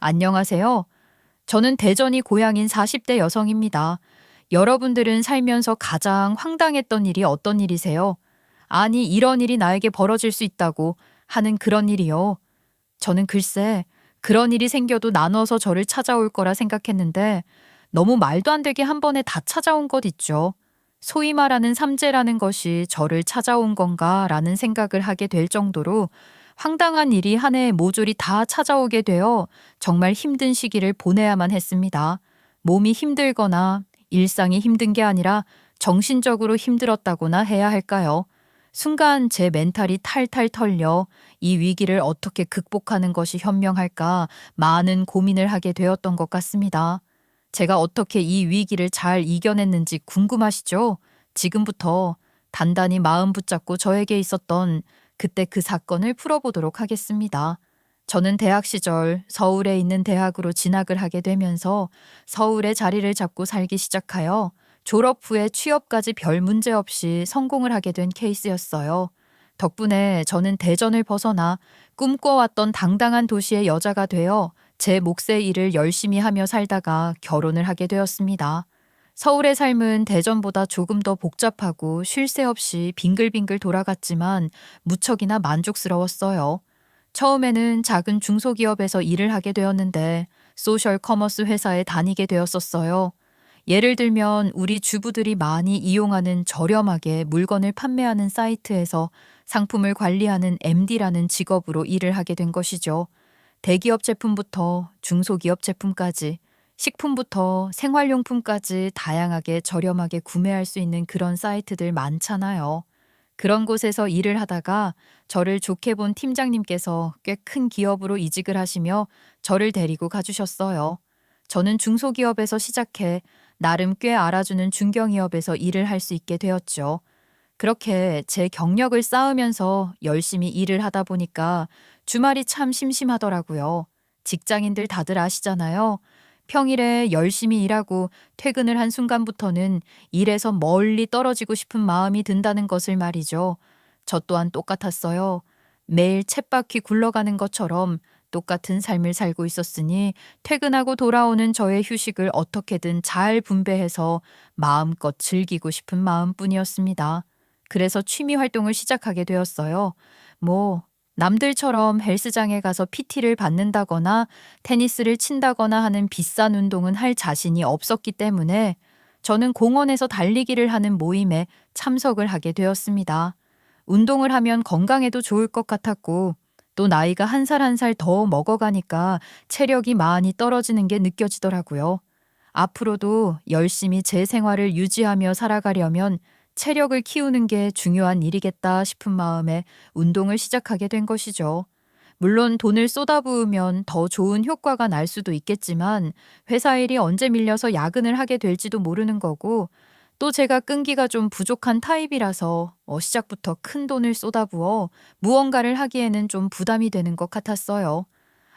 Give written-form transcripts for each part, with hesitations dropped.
안녕하세요. 저는 대전이 고향인 40대 여성입니다. 여러분들은 살면서 가장 황당했던 일이 어떤 일이세요? 아니, 이런 일이 나에게 벌어질 수 있다고 하는 그런 일이요. 저는 글쎄, 그런 일이 생겨도 나눠서 저를 찾아올 거라 생각했는데 너무 말도 안 되게 한 번에 다 찾아온 것 있죠. 소위 말하는 삼재라는 것이 저를 찾아온 건가 라는 생각을 하게 될 정도로 황당한 일이 한 해에 모조리 다 찾아오게 되어 정말 힘든 시기를 보내야만 했습니다. 몸이 힘들거나 일상이 힘든 게 아니라 정신적으로 힘들었다고나 해야 할까요? 순간 제 멘탈이 탈탈 털려 이 위기를 어떻게 극복하는 것이 현명할까 많은 고민을 하게 되었던 것 같습니다. 제가 어떻게 이 위기를 잘 이겨냈는지 궁금하시죠? 지금부터 단단히 마음 붙잡고 저에게 있었던 그때 그 사건을 풀어보도록 하겠습니다. 저는 대학 시절 서울에 있는 대학으로 진학을 하게 되면서 서울에 자리를 잡고 살기 시작하여 졸업 후에 취업까지 별 문제 없이 성공을 하게 된 케이스였어요. 덕분에 저는 대전을 벗어나 꿈꿔왔던 당당한 도시의 여자가 되어 제 몫의 일을 열심히 하며 살다가 결혼을 하게 되었습니다. 서울의 삶은 대전보다 조금 더 복잡하고 쉴 새 없이 빙글빙글 돌아갔지만 무척이나 만족스러웠어요. 처음에는 작은 중소기업에서 일을 하게 되었는데 소셜 커머스 회사에 다니게 되었었어요. 예를 들면 우리 주부들이 많이 이용하는 저렴하게 물건을 판매하는 사이트에서 상품을 관리하는 MD라는 직업으로 일을 하게 된 것이죠. 대기업 제품부터 중소기업 제품까지 식품부터 생활용품까지 다양하게 저렴하게 구매할 수 있는 그런 사이트들 많잖아요. 그런 곳에서 일을 하다가 저를 좋게 본 팀장님께서 꽤 큰 기업으로 이직을 하시며 저를 데리고 가주셨어요. 저는 중소기업에서 시작해 나름 꽤 알아주는 중견기업에서 일을 할 수 있게 되었죠. 그렇게 제 경력을 쌓으면서 열심히 일을 하다 보니까 주말이 참 심심하더라고요. 직장인들 다들 아시잖아요. 평일에 열심히 일하고 퇴근을 한 순간부터는 일에서 멀리 떨어지고 싶은 마음이 든다는 것을 말이죠. 저 또한 똑같았어요. 매일 쳇바퀴 굴러가는 것처럼 똑같은 삶을 살고 있었으니 퇴근하고 돌아오는 저의 휴식을 어떻게든 잘 분배해서 마음껏 즐기고 싶은 마음뿐이었습니다. 그래서 취미 활동을 시작하게 되었어요. 뭐, 남들처럼 헬스장에 가서 PT를 받는다거나 테니스를 친다거나 하는 비싼 운동은 할 자신이 없었기 때문에 저는 공원에서 달리기를 하는 모임에 참석을 하게 되었습니다. 운동을 하면 건강에도 좋을 것 같았고 또 나이가 한 살 한 살 더 먹어가니까 체력이 많이 떨어지는 게 느껴지더라고요. 앞으로도 열심히 제 생활을 유지하며 살아가려면 체력을 키우는 게 중요한 일이겠다 싶은 마음에 운동을 시작하게 된 것이죠. 물론 돈을 쏟아부으면 더 좋은 효과가 날 수도 있겠지만 회사 일이 언제 밀려서 야근을 하게 될지도 모르는 거고 또 제가 끈기가 좀 부족한 타입이라서 시작부터 큰 돈을 쏟아부어 무언가를 하기에는 좀 부담이 되는 것 같았어요.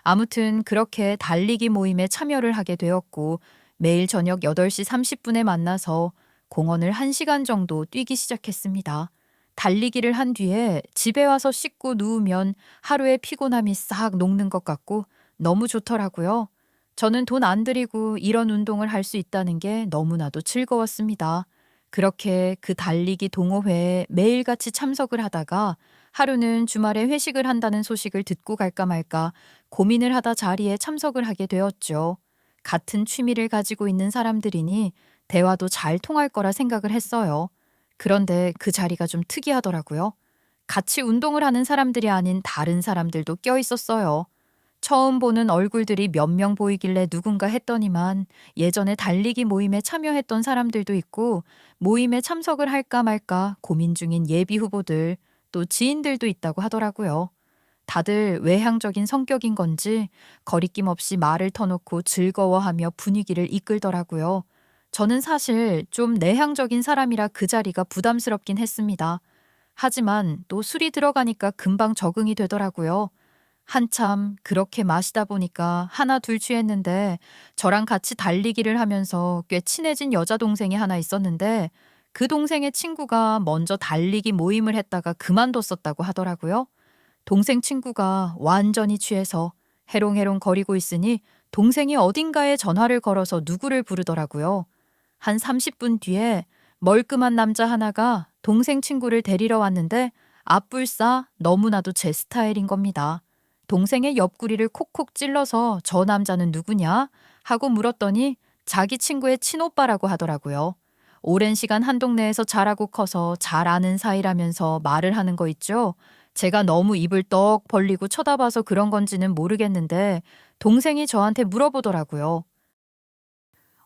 아무튼 그렇게 달리기 모임에 참여를 하게 되었고 매일 저녁 8시 30분에 만나서 공원을 1시간 정도 뛰기 시작했습니다. 달리기를 한 뒤에 집에 와서 씻고 누우면 하루의 피곤함이 싹 녹는 것 같고 너무 좋더라고요. 저는 돈 안 들이고 이런 운동을 할 수 있다는 게 너무나도 즐거웠습니다. 그렇게 그 달리기 동호회에 매일같이 참석을 하다가 하루는 주말에 회식을 한다는 소식을 듣고 갈까 말까 고민을 하다 자리에 참석을 하게 되었죠. 같은 취미를 가지고 있는 사람들이니 대화도 잘 통할 거라 생각을 했어요. 그런데 그 자리가 좀 특이하더라고요. 같이 운동을 하는 사람들이 아닌 다른 사람들도 껴 있었어요. 처음 보는 얼굴들이 몇 명 보이길래 누군가 했더니만 예전에 달리기 모임에 참여했던 사람들도 있고 모임에 참석을 할까 말까 고민 중인 예비 후보들 또 지인들도 있다고 하더라고요. 다들 외향적인 성격인 건지 거리낌 없이 말을 터놓고 즐거워하며 분위기를 이끌더라고요. 저는 사실 좀 내향적인 사람이라 그 자리가 부담스럽긴 했습니다. 하지만 또 술이 들어가니까 금방 적응이 되더라고요. 한참 그렇게 마시다 보니까 하나 둘 취했는데 저랑 같이 달리기를 하면서 꽤 친해진 여자 동생이 하나 있었는데 그 동생의 친구가 먼저 달리기 모임을 했다가 그만뒀었다고 하더라고요. 동생 친구가 완전히 취해서 해롱해롱 거리고 있으니 동생이 어딘가에 전화를 걸어서 누구를 부르더라고요. 한 30분 뒤에 멀끔한 남자 하나가 동생 친구를 데리러 왔는데 앞불싸 너무나도 제 스타일인 겁니다. 동생의 옆구리를 콕콕 찔러서 저 남자는 누구냐? 하고 물었더니 자기 친구의 친오빠라고 하더라고요. 오랜 시간 한 동네에서 자라고 커서 잘 아는 사이라면서 말을 하는 거 있죠? 제가 너무 입을 떡 벌리고 쳐다봐서 그런 건지는 모르겠는데 동생이 저한테 물어보더라고요.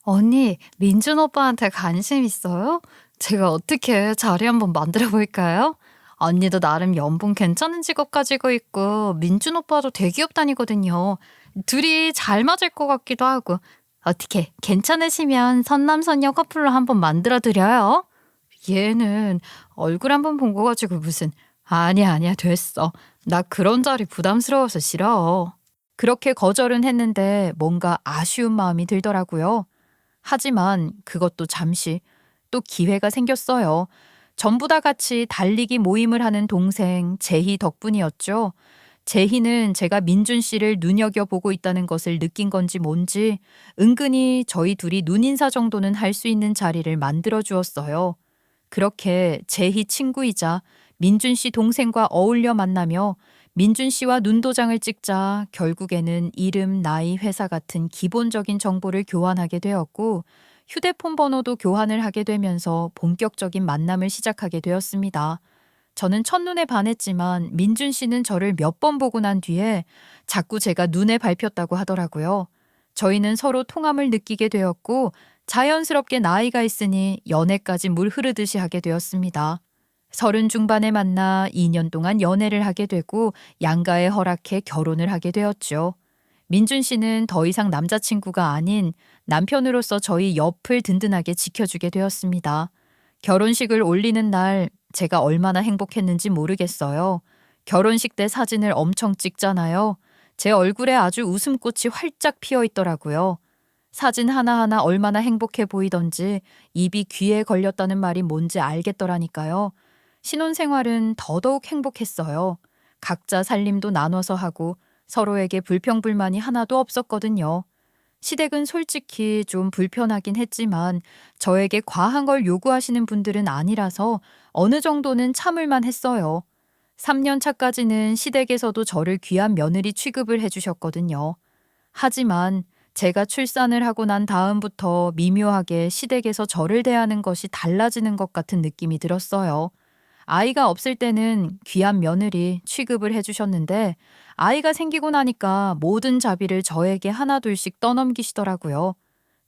언니, 민준 오빠한테 관심 있어요? 제가 어떻게 자리 한번 만들어 볼까요? 언니도 나름 연봉 괜찮은 직업 가지고 있고 민준 오빠도 대기업 다니거든요. 둘이 잘 맞을 것 같기도 하고. 어떻게 괜찮으시면 선남선녀 커플로 한번 만들어 드려요? 얘는 얼굴 한번 본 거 가지고 무슨 아니야 아니야 됐어. 나 그런 자리 부담스러워서 싫어. 그렇게 거절은 했는데 뭔가 아쉬운 마음이 들더라고요. 하지만 그것도 잠시 또 기회가 생겼어요. 전부 다 같이 달리기 모임을 하는 동생 재희 덕분이었죠. 재희는 제가 민준 씨를 눈여겨보고 있다는 것을 느낀 건지 뭔지 은근히 저희 둘이 눈인사 정도는 할 수 있는 자리를 만들어 주었어요. 그렇게 재희 친구이자 민준 씨 동생과 어울려 만나며 민준 씨와 눈도장을 찍자 결국에는 이름, 나이, 회사 같은 기본적인 정보를 교환하게 되었고 휴대폰 번호도 교환을 하게 되면서 본격적인 만남을 시작하게 되었습니다. 저는 첫눈에 반했지만 민준 씨는 저를 몇 번 보고 난 뒤에 자꾸 제가 눈에 밟혔다고 하더라고요. 저희는 서로 통함을 느끼게 되었고 자연스럽게 나이가 있으니 연애까지 물 흐르듯이 하게 되었습니다. 30 중반에 만나 2년 동안 연애를 하게 되고 양가의 허락해 결혼을 하게 되었죠. 민준 씨는 더 이상 남자친구가 아닌 남편으로서 저희 옆을 든든하게 지켜주게 되었습니다. 결혼식을 올리는 날 제가 얼마나 행복했는지 모르겠어요. 결혼식 때 사진을 엄청 찍잖아요. 제 얼굴에 아주 웃음꽃이 활짝 피어 있더라고요. 사진 하나하나 얼마나 행복해 보이던지 입이 귀에 걸렸다는 말이 뭔지 알겠더라니까요. 신혼생활은 더더욱 행복했어요. 각자 살림도 나눠서 하고 서로에게 불평불만이 하나도 없었거든요. 시댁은 솔직히 좀 불편하긴 했지만 저에게 과한 걸 요구하시는 분들은 아니라서 어느 정도는 참을만 했어요. 3년 차까지는 시댁에서도 저를 귀한 며느리 취급을 해주셨거든요. 하지만 제가 출산을 하고 난 다음부터 미묘하게 시댁에서 저를 대하는 것이 달라지는 것 같은 느낌이 들었어요. 아이가 없을 때는 귀한 며느리 취급을 해주셨는데 아이가 생기고 나니까 모든 자비를 저에게 하나둘씩 떠넘기시더라고요.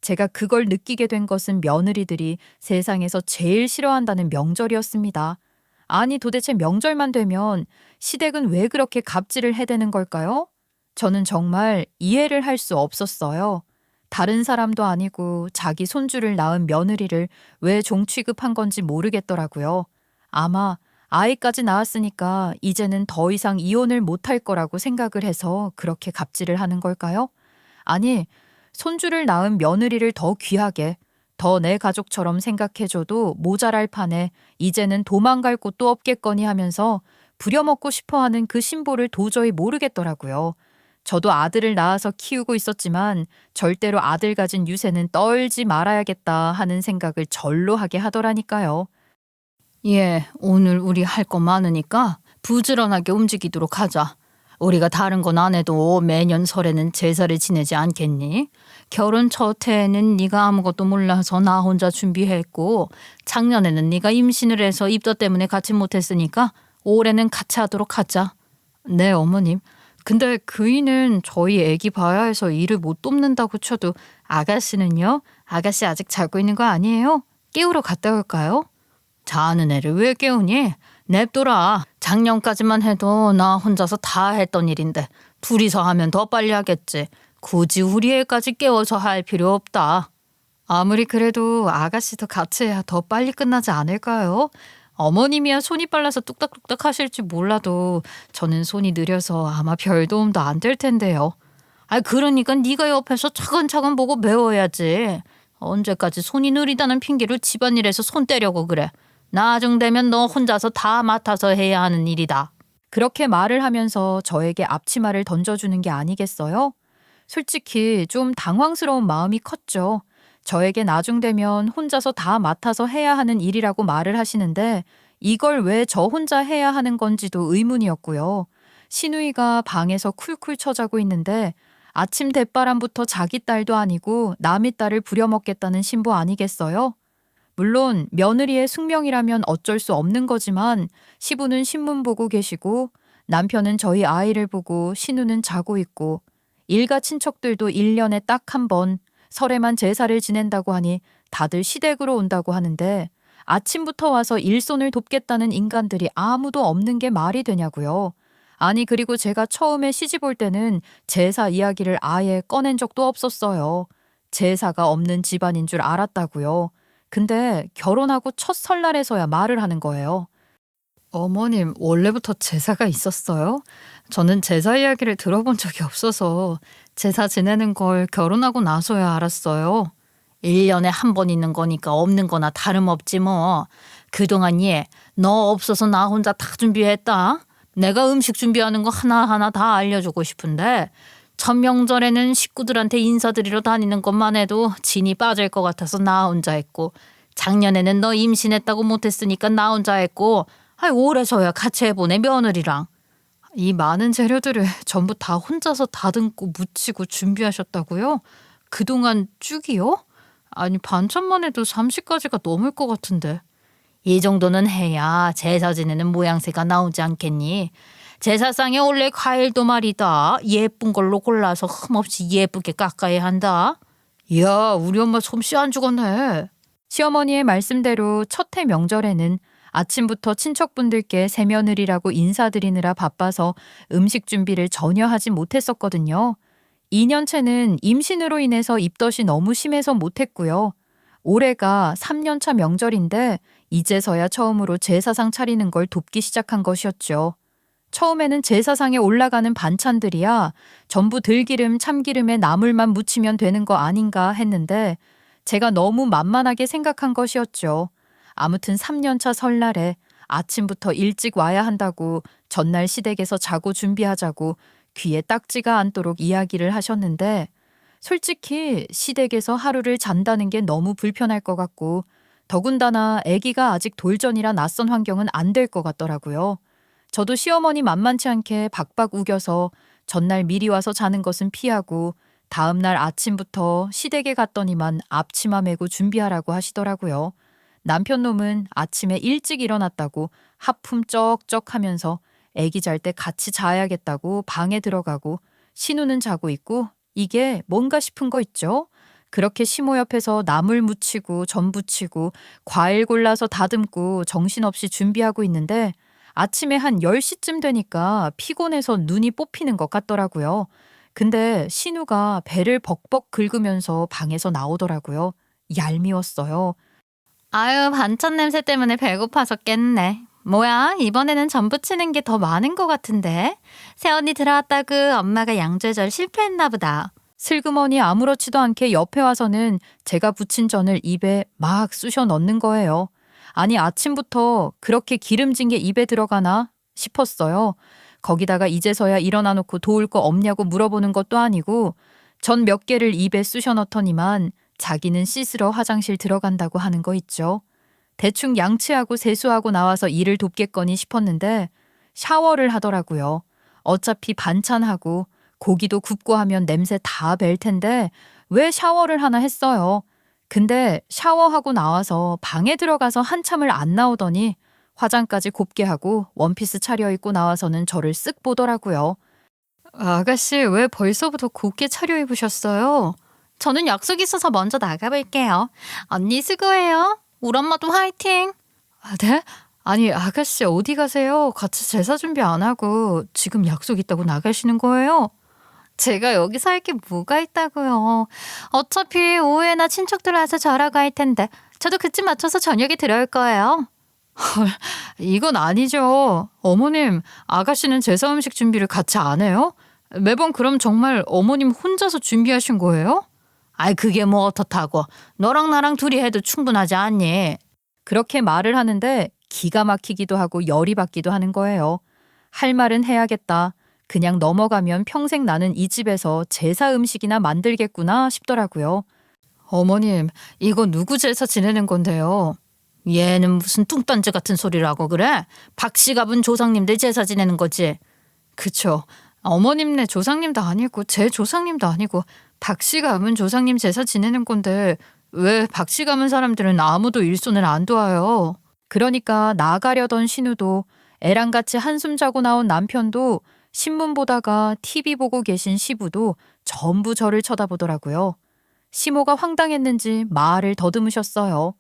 제가 그걸 느끼게 된 것은 며느리들이 세상에서 제일 싫어한다는 명절이었습니다. 아니 도대체 명절만 되면 시댁은 왜 그렇게 갑질을 해대는 걸까요? 저는 정말 이해를 할 수 없었어요. 다른 사람도 아니고 자기 손주를 낳은 며느리를 왜 종 취급한 건지 모르겠더라고요. 아마 아이까지 낳았으니까 이제는 더 이상 이혼을 못할 거라고 생각을 해서 그렇게 갑질을 하는 걸까요? 아니, 손주를 낳은 며느리를 더 귀하게, 더 내 가족처럼 생각해줘도 모자랄 판에 이제는 도망갈 곳도 없겠거니 하면서 부려먹고 싶어하는 그 심보를 도저히 모르겠더라고요. 저도 아들을 낳아서 키우고 있었지만 절대로 아들 가진 유세는 떨지 말아야겠다 하는 생각을 절로 하게 하더라니까요. 예, 오늘 우리 할 거 많으니까 부지런하게 움직이도록 하자. 우리가 다른 건 안 해도 매년 설에는 제사를 지내지 않겠니? 결혼 첫 해에는 네가 아무것도 몰라서 나 혼자 준비했고 작년에는 네가 임신을 해서 입덧 때문에 같이 못했으니까 올해는 같이 하도록 하자. 네, 어머님. 근데 그이는 저희 애기 봐야 해서 일을 못 돕는다고 쳐도 아가씨는요? 아가씨 아직 자고 있는 거 아니에요? 깨우러 갔다 올까요? 자는 애를 왜 깨우니? 냅둬라. 작년까지만 해도 나 혼자서 다 했던 일인데 둘이서 하면 더 빨리 하겠지. 굳이 우리 애까지 깨워서 할 필요 없다. 아무리 그래도 아가씨도 같이 해야 더 빨리 끝나지 않을까요? 어머님이야 손이 빨라서 뚝딱뚝딱 하실지 몰라도 저는 손이 느려서 아마 별 도움도 안 될 텐데요. 그러니까 네가 옆에서 차근차근 보고 배워야지. 언제까지 손이 느리다는 핑계로 집안일에서 손 떼려고 그래. 나중 되면 너 혼자서 다 맡아서 해야 하는 일이다. 그렇게 말을 하면서 저에게 앞치마를 던져주는 게 아니겠어요? 솔직히 좀 당황스러운 마음이 컸죠. 저에게 나중 되면 혼자서 다 맡아서 해야 하는 일이라고 말을 하시는데 이걸 왜 저 혼자 해야 하는 건지도 의문이었고요. 시누이가 방에서 쿨쿨 처자고 있는데 아침 대바람부터 자기 딸도 아니고 남의 딸을 부려먹겠다는 신부 아니겠어요? 물론 며느리의 숙명이라면 어쩔 수 없는 거지만 시부는 신문 보고 계시고 남편은 저희 아이를 보고 시누는 자고 있고 일가 친척들도 1년에 딱 한 번 설에만 제사를 지낸다고 하니 다들 시댁으로 온다고 하는데 아침부터 와서 일손을 돕겠다는 인간들이 아무도 없는 게 말이 되냐고요. 아니 그리고 제가 처음에 시집 올 때는 제사 이야기를 아예 꺼낸 적도 없었어요. 제사가 없는 집안인 줄 알았다고요. 근데 결혼하고 첫 설날에서야 말을 하는 거예요. 어머님, 원래부터 제사가 있었어요? 저는 제사 이야기를 들어본 적이 없어서 제사 지내는 걸 결혼하고 나서야 알았어요. 1년에 한 번 있는 거니까 없는 거나 다름없지 뭐. 그동안 너 없어서 나 혼자 다 준비했다. 내가 음식 준비하는 거 하나하나 다 알려주고 싶은데 첫 명절에는 식구들한테 인사드리러 다니는 것만 해도 진이 빠질 것 같아서 나 혼자 했고 작년에는 너 임신했다고 못했으니까 나 혼자 했고 올해서야 같이 해보네 며느리랑. 이 많은 재료들을 전부 다 혼자서 다듬고 무치고 준비하셨다고요? 그동안 쭉이요? 아니 반찬만 해도 30가지가 넘을 것 같은데. 이 정도는 해야 제사 지내는 모양새가 나오지 않겠니? 제사상에 원래 과일도 말이다. 예쁜 걸로 골라서 흠없이 예쁘게 깎아야 한다. 이야, 우리 엄마 솜씨 안 죽었네. 시어머니의 말씀대로 첫 해 명절에는 아침부터 친척분들께 새며느리라고 인사드리느라 바빠서 음식 준비를 전혀 하지 못했었거든요. 2년째는 임신으로 인해서 입덧이 너무 심해서 못했고요. 올해가 3년차 명절인데 이제서야 처음으로 제사상 차리는 걸 돕기 시작한 것이었죠. 처음에는 제사상에 올라가는 반찬들이야 전부 들기름, 참기름에 나물만 묻히면 되는 거 아닌가 했는데 제가 너무 만만하게 생각한 것이었죠. 아무튼 3년차 설날에 아침부터 일찍 와야 한다고 전날 시댁에서 자고 준비하자고 귀에 딱지가 않도록 이야기를 하셨는데 솔직히 시댁에서 하루를 잔다는 게 너무 불편할 것 같고 더군다나 아기가 아직 돌전이라 낯선 환경은 안 될 것 같더라고요. 저도 시어머니 만만치 않게 박박 우겨서 전날 미리 와서 자는 것은 피하고 다음날 아침부터 시댁에 갔더니만 앞치마 메고 준비하라고 하시더라고요. 남편 놈은 아침에 일찍 일어났다고 하품 쩍쩍 하면서 아기 잘 때 같이 자야겠다고 방에 들어가고 신우는 자고 있고 이게 뭔가 싶은 거 있죠? 그렇게 시모 옆에서 나물 무치고 전 부치고 과일 골라서 다듬고 정신없이 준비하고 있는데 아침에 한 10시쯤 되니까 피곤해서 눈이 뽑히는 것 같더라고요. 근데 신우가 배를 벅벅 긁으면서 방에서 나오더라고요. 얄미웠어요. 아유, 반찬 냄새 때문에 배고파서 깼네. 뭐야, 이번에는 전 부치는 게 더 많은 것 같은데. 새언니 들어왔다구 엄마가 양조절 실패했나 보다. 슬그머니 아무렇지도 않게 옆에 와서는 제가 부친 전을 입에 막 쑤셔 넣는 거예요. 아니 아침부터 그렇게 기름진 게 입에 들어가나 싶었어요. 거기다가 이제서야 일어나 놓고 도울 거 없냐고 물어보는 것도 아니고 전 몇 개를 입에 쑤셔 넣더니만 자기는 씻으러 화장실 들어간다고 하는 거 있죠. 대충 양치하고 세수하고 나와서 일을 돕겠거니 싶었는데 샤워를 하더라고요. 어차피 반찬하고 고기도 굽고 하면 냄새 다 뵐 텐데 왜 샤워를 하나 했어요. 근데 샤워하고 나와서 방에 들어가서 한참을 안 나오더니 화장까지 곱게 하고 원피스 차려입고 나와서는 저를 쓱 보더라고요. 아가씨, 왜 벌써부터 곱게 차려입으셨어요? 저는 약속 있어서 먼저 나가볼게요. 언니 수고해요. 우리 엄마도 화이팅. 네? 아니 아가씨 어디 가세요? 같이 제사 준비 안 하고 지금 약속 있다고 나가시는 거예요? 제가 여기서 할 게 뭐가 있다고요. 어차피 오후에나 친척들 와서 절하고 할 텐데 저도 그쯤 맞춰서 저녁에 들어올 거예요. 헐, 이건 아니죠. 어머님, 아가씨는 제사 음식 준비를 같이 안 해요? 매번 그럼 정말 어머님 혼자서 준비하신 거예요? 아이 그게 뭐 어떻다고. 너랑 나랑 둘이 해도 충분하지 않니? 그렇게 말을 하는데 기가 막히기도 하고 열이 받기도 하는 거예요. 할 말은 해야겠다. 그냥 넘어가면 평생 나는 이 집에서 제사 음식이나 만들겠구나 싶더라고요. 어머님, 이거 누구 제사 지내는 건데요? 얘는 무슨 뚱딴지 같은 소리를 하고 그래? 박씨갑은 조상님들 제사 지내는 거지. 그쵸. 어머님네 조상님도 아니고 제 조상님도 아니고 박씨갑은 조상님 제사 지내는 건데 왜 박씨갑은 사람들은 아무도 일손을 안 도와요? 그러니까 나가려던 신우도 애랑같이 한숨 자고 나온 남편도 신문 보다가 TV 보고 계신 시부도 전부 저를 쳐다보더라고요. 시모가 황당했는지 말을 더듬으셨어요.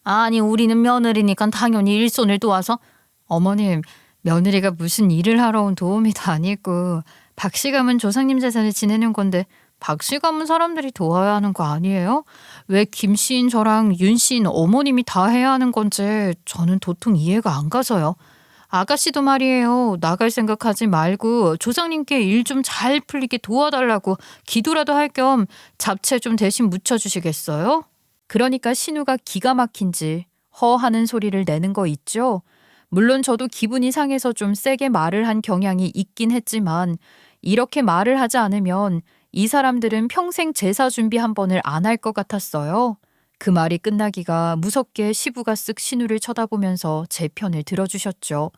아니 우리는 며느리니까 당연히 일손을 도와서. 어머님, 며느리가 무슨 일을 하러 온 도우미도 아니고 박씨 가문 조상님 제사를 지내는 건데 박씨 가문 사람들이 도와야 하는 거 아니에요? 왜 김씨인 저랑 윤씨인 어머님이 다 해야 하는 건지 저는 도통 이해가 안 가서요. 아가씨도 말이에요. 나갈 생각하지 말고 조상님께 일 좀 잘 풀리게 도와달라고 기도라도 할 겸 잡채 좀 대신 묻혀주시겠어요? 그러니까 신우가 기가 막힌지 허하는 소리를 내는 거 있죠? 물론 저도 기분이 상해서 좀 세게 말을 한 경향이 있긴 했지만 이렇게 말을 하지 않으면 이 사람들은 평생 제사 준비 한 번을 안 할 것 같았어요. 그 말이 끝나기가 무섭게 시부가 쓱 신우를 쳐다보면서 제 편을 들어주셨죠.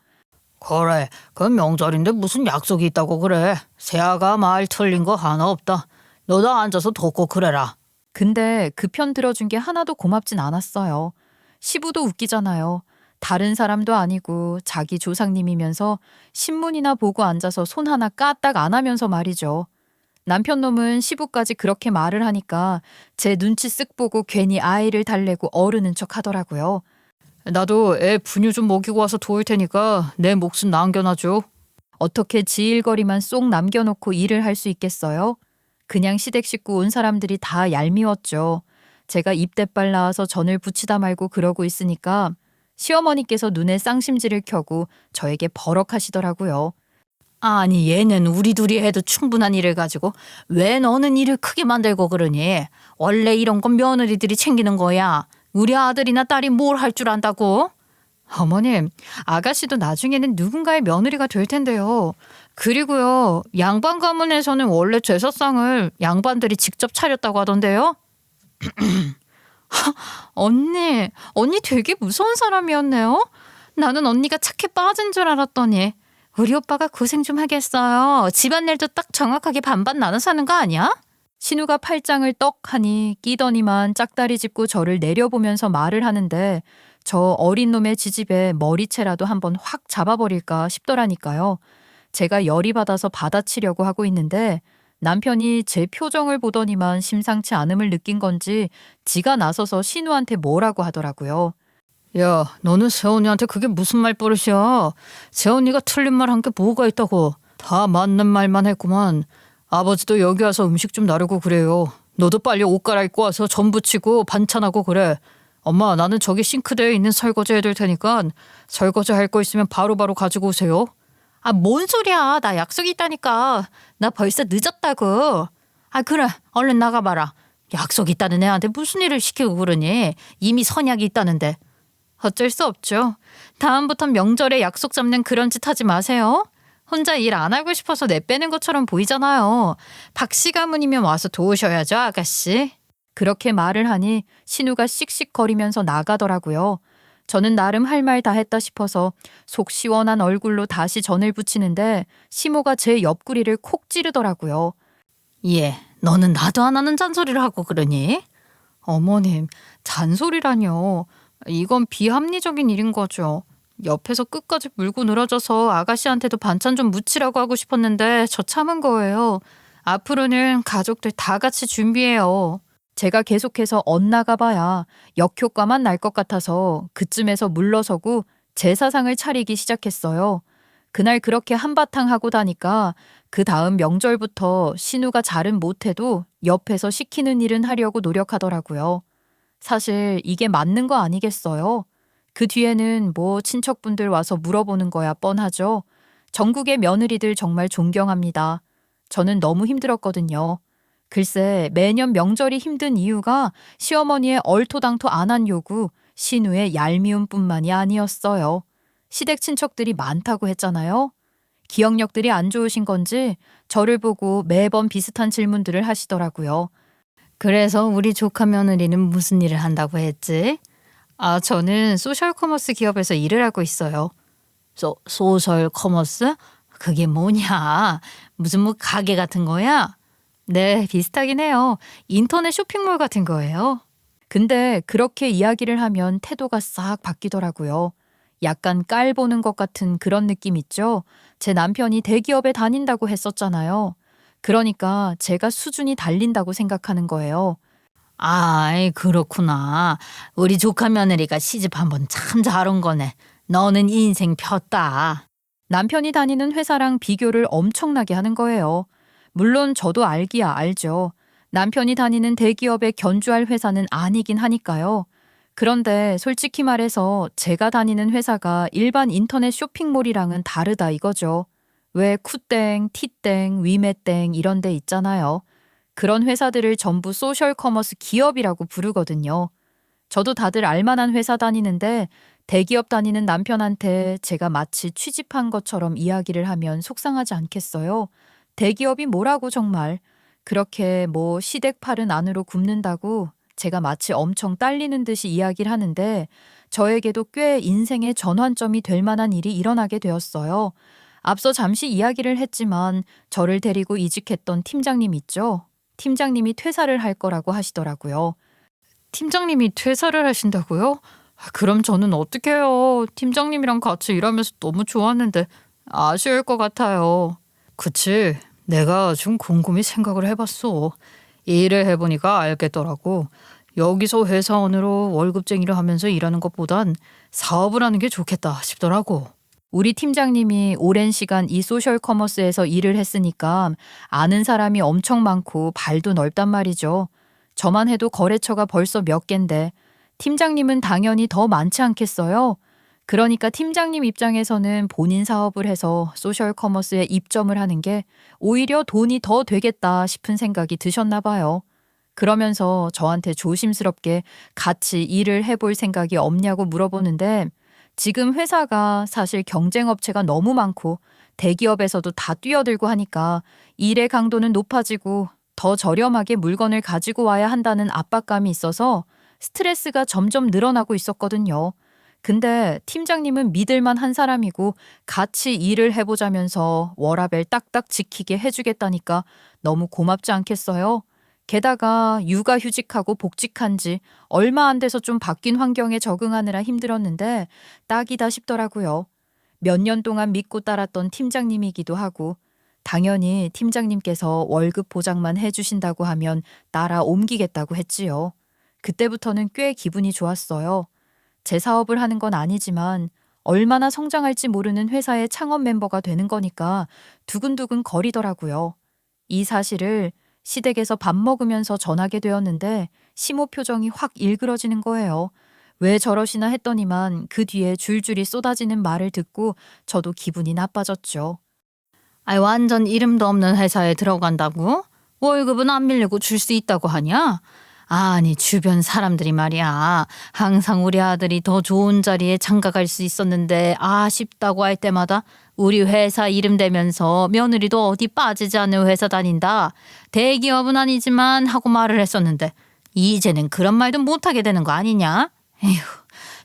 그래, 그 명절인데 무슨 약속이 있다고 그래. 새아가 말 틀린 거 하나 없다. 너도 앉아서 듣고 그래라. 근데 그 편 들어준 게 하나도 고맙진 않았어요. 시부도 웃기잖아요. 다른 사람도 아니고 자기 조상님이면서 신문이나 보고 앉아서 손 하나 까딱 안 하면서 말이죠. 남편 놈은 시부까지 그렇게 말을 하니까 제 눈치 쓱 보고 괜히 아이를 달래고 어르는 척 하더라고요. 나도 애 분유 좀 먹이고 와서 도울 테니까 내 몫은 남겨놔줘. 어떻게 지일거리만 쏙 남겨놓고 일을 할 수 있겠어요? 그냥 시댁 식구 온 사람들이 다 얄미웠죠. 제가 입대빨 나와서 전을 붙이다 말고 그러고 있으니까 시어머니께서 눈에 쌍심지를 켜고 저에게 버럭하시더라고요. 아니 얘는 우리 둘이 해도 충분한 일을 가지고 왜 너는 일을 크게 만들고 그러니? 원래 이런 건 며느리들이 챙기는 거야. 우리 아들이나 딸이 뭘 할 줄 안다고? 어머님, 아가씨도 나중에는 누군가의 며느리가 될 텐데요. 그리고요, 양반 가문에서는 원래 제사상을 양반들이 직접 차렸다고 하던데요. 언니 되게 무서운 사람이었네요. 나는 언니가 착해 빠진 줄 알았더니 우리 오빠가 고생 좀 하겠어요. 집안일도 딱 정확하게 반반 나눠서 하는 거 아니야? 신우가 팔짱을 떡 하니 끼더니만 짝다리 짚고 저를 내려보면서 말을 하는데 저 어린 놈의 지집에 머리채라도 한번 확 잡아버릴까 싶더라니까요. 제가 열이 받아서 받아치려고 하고 있는데 남편이 제 표정을 보더니만 심상치 않음을 느낀 건지 지가 나서서 신우한테 뭐라고 하더라고요. 야, 너는 새언니한테 그게 무슨 말버릇이야. 새언니가 틀린 말 한 게 뭐가 있다고. 다 맞는 말만 했구만. 아버지도 여기 와서 음식 좀 나르고 그래요. 너도 빨리 옷 갈아입고 와서 전 부치고 반찬하고 그래. 엄마, 나는 저기 싱크대에 있는 설거지 해둘 테니까 설거지 할 거 있으면 바로바로 가지고 오세요. 아, 뭔 소리야. 나 약속이 있다니까. 나 벌써 늦었다고. 아, 그래. 얼른 나가봐라. 약속 있다는 애한테 무슨 일을 시키고 그러니. 이미 선약이 있다는데. 어쩔 수 없죠. 다음부턴 명절에 약속 잡는 그런 짓 하지 마세요. 혼자 일 안 하고 싶어서 내빼는 것처럼 보이잖아요. 박씨 가문이면 와서 도우셔야죠, 아가씨. 그렇게 말을 하니 신우가 씩씩거리면서 나가더라고요. 저는 나름 할 말 다 했다 싶어서 속 시원한 얼굴로 다시 전을 붙이는데 시모가 제 옆구리를 콕 찌르더라고요. 예, 너는 나도 안 하는 잔소리를 하고 그러니? 어머님, 잔소리라뇨. 이건 비합리적인 일인 거죠. 옆에서 끝까지 물고 늘어져서 아가씨한테도 반찬 좀 묻히라고 하고 싶었는데 저 참은 거예요. 앞으로는 가족들 다 같이 준비해요. 제가 계속해서 엇나가봐야 역효과만 날 것 같아서 그쯤에서 물러서고 제사상을 차리기 시작했어요. 그날 그렇게 한바탕 하고 다니까 그 다음 명절부터 신우가 잘은 못해도 옆에서 시키는 일은 하려고 노력하더라고요. 사실 이게 맞는 거 아니겠어요? 그 뒤에는 뭐 친척분들 와서 물어보는 거야 뻔하죠. 전국의 며느리들 정말 존경합니다. 저는 너무 힘들었거든요. 글쎄 매년 명절이 힘든 이유가 시어머니의 얼토당토 안 한 요구, 신우의 얄미움뿐만이 아니었어요. 시댁 친척들이 많다고 했잖아요. 기억력들이 안 좋으신 건지 저를 보고 매번 비슷한 질문들을 하시더라고요. 그래서 우리 조카 며느리는 무슨 일을 한다고 했지? 저는 소셜 커머스 기업에서 일을 하고 있어요. 소셜 커머스? 그게 뭐냐? 무슨 뭐 가게 같은 거야? 네, 비슷하긴 해요. 인터넷 쇼핑몰 같은 거예요. 근데 그렇게 이야기를 하면 태도가 싹 바뀌더라고요. 약간 깔보는 것 같은 그런 느낌 있죠? 제 남편이 대기업에 다닌다고 했었잖아요. 그러니까 제가 수준이 달린다고 생각하는 거예요. 그렇구나. 우리 조카 며느리가 시집 한번 참 잘 온 거네. 너는 인생 폈다. 남편이 다니는 회사랑 비교를 엄청나게 하는 거예요. 물론 저도 알기야 알죠. 남편이 다니는 대기업에 견주할 회사는 아니긴 하니까요. 그런데 솔직히 말해서 제가 다니는 회사가 일반 인터넷 쇼핑몰이랑은 다르다 이거죠. 왜 쿠땡, 티땡, 위메땡 이런 데 있잖아요. 그런 회사들을 전부 소셜 커머스 기업이라고 부르거든요. 저도 다들 알만한 회사 다니는데 대기업 다니는 남편한테 제가 마치 취직한 것처럼 이야기를 하면 속상하지 않겠어요? 대기업이 뭐라고 정말. 그렇게 뭐 시댁 팔은 안으로 굽는다고 제가 마치 엄청 딸리는 듯이 이야기를 하는데 저에게도 꽤 인생의 전환점이 될 만한 일이 일어나게 되었어요. 앞서 잠시 이야기를 했지만 저를 데리고 이직했던 팀장님 있죠? 팀장님이 퇴사를 할 거라고 하시더라고요. 팀장님이 퇴사를 하신다고요? 그럼 저는 어떻게 해요? 팀장님이랑 같이 일하면서 너무 좋았는데 아쉬울 것 같아요. 그치. 내가 좀 곰곰이 생각을 해봤어. 일을 해보니까 알겠더라고. 여기서 회사원으로 월급쟁이를 하면서 일하는 것보단 사업을 하는 게 좋겠다 싶더라고. 우리 팀장님이 오랜 시간 이 소셜 커머스에서 일을 했으니까 아는 사람이 엄청 많고 발도 넓단 말이죠. 저만 해도 거래처가 벌써 몇 갠데 팀장님은 당연히 더 많지 않겠어요? 그러니까 팀장님 입장에서는 본인 사업을 해서 소셜 커머스에 입점을 하는 게 오히려 돈이 더 되겠다 싶은 생각이 드셨나 봐요. 그러면서 저한테 조심스럽게 같이 일을 해볼 생각이 없냐고 물어보는데 지금 회사가 사실 경쟁업체가 너무 많고 대기업에서도 다 뛰어들고 하니까 일의 강도는 높아지고 더 저렴하게 물건을 가지고 와야 한다는 압박감이 있어서 스트레스가 점점 늘어나고 있었거든요. 근데 팀장님은 믿을만 한 사람이고 같이 일을 해보자면서 워라밸 딱딱 지키게 해주겠다니까 너무 고맙지 않겠어요? 게다가 육아휴직하고 복직한 지 얼마 안 돼서 좀 바뀐 환경에 적응하느라 힘들었는데 딱이다 싶더라고요. 몇 년 동안 믿고 따랐던 팀장님이기도 하고 당연히 팀장님께서 월급 보장만 해주신다고 하면 따라 옮기겠다고 했지요. 그때부터는 꽤 기분이 좋았어요. 제 사업을 하는 건 아니지만 얼마나 성장할지 모르는 회사의 창업 멤버가 되는 거니까 두근두근 거리더라고요. 이 사실을 시댁에서 밥 먹으면서 전하게 되었는데 심호 표정이 확 일그러지는 거예요. 왜 저러시나 했더니만 그 뒤에 줄줄이 쏟아지는 말을 듣고 저도 기분이 나빠졌죠. 완전 이름도 없는 회사에 들어간다고? 월급은 안 밀리고 줄 수 있다고 하냐? 아니 주변 사람들이 말이야. 항상 우리 아들이 더 좋은 자리에 장가갈 수 있었는데 아쉽다고 할 때마다 우리 회사 이름 대면서 며느리도 어디 빠지지 않는 회사 다닌다. 대기업은 아니지만 하고 말을 했었는데 이제는 그런 말도 못하게 되는 거 아니냐? 에휴,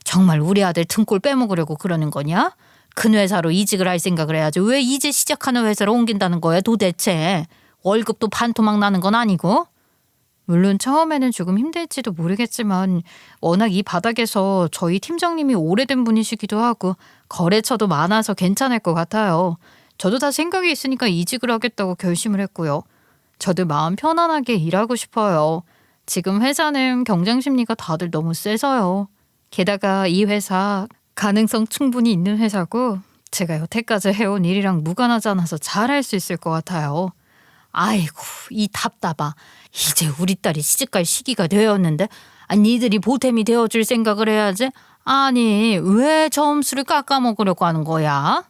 정말 우리 아들 등골 빼먹으려고 그러는 거냐? 큰 회사로 이직을 할 생각을 해야지. 왜 이제 시작하는 회사로 옮긴다는 거야 도대체? 월급도 반토막 나는 건 아니고? 물론 처음에는 조금 힘들지도 모르겠지만 워낙 이 바닥에서 저희 팀장님이 오래된 분이시기도 하고 거래처도 많아서 괜찮을 것 같아요. 저도 다 생각이 있으니까 이직을 하겠다고 결심을 했고요. 저도 마음 편안하게 일하고 싶어요. 지금 회사는 경쟁 심리가 다들 너무 세서요. 게다가 이 회사 가능성 충분히 있는 회사고 제가 여태까지 해온 일이랑 무관하지 않아서 잘할 수 있을 것 같아요. 아이고 이 답답아. 이제 우리 딸이 시집갈 시기가 되었는데 니들이 보탬이 되어줄 생각을 해야지. 아니 왜 점수를 깎아먹으려고 하는 거야?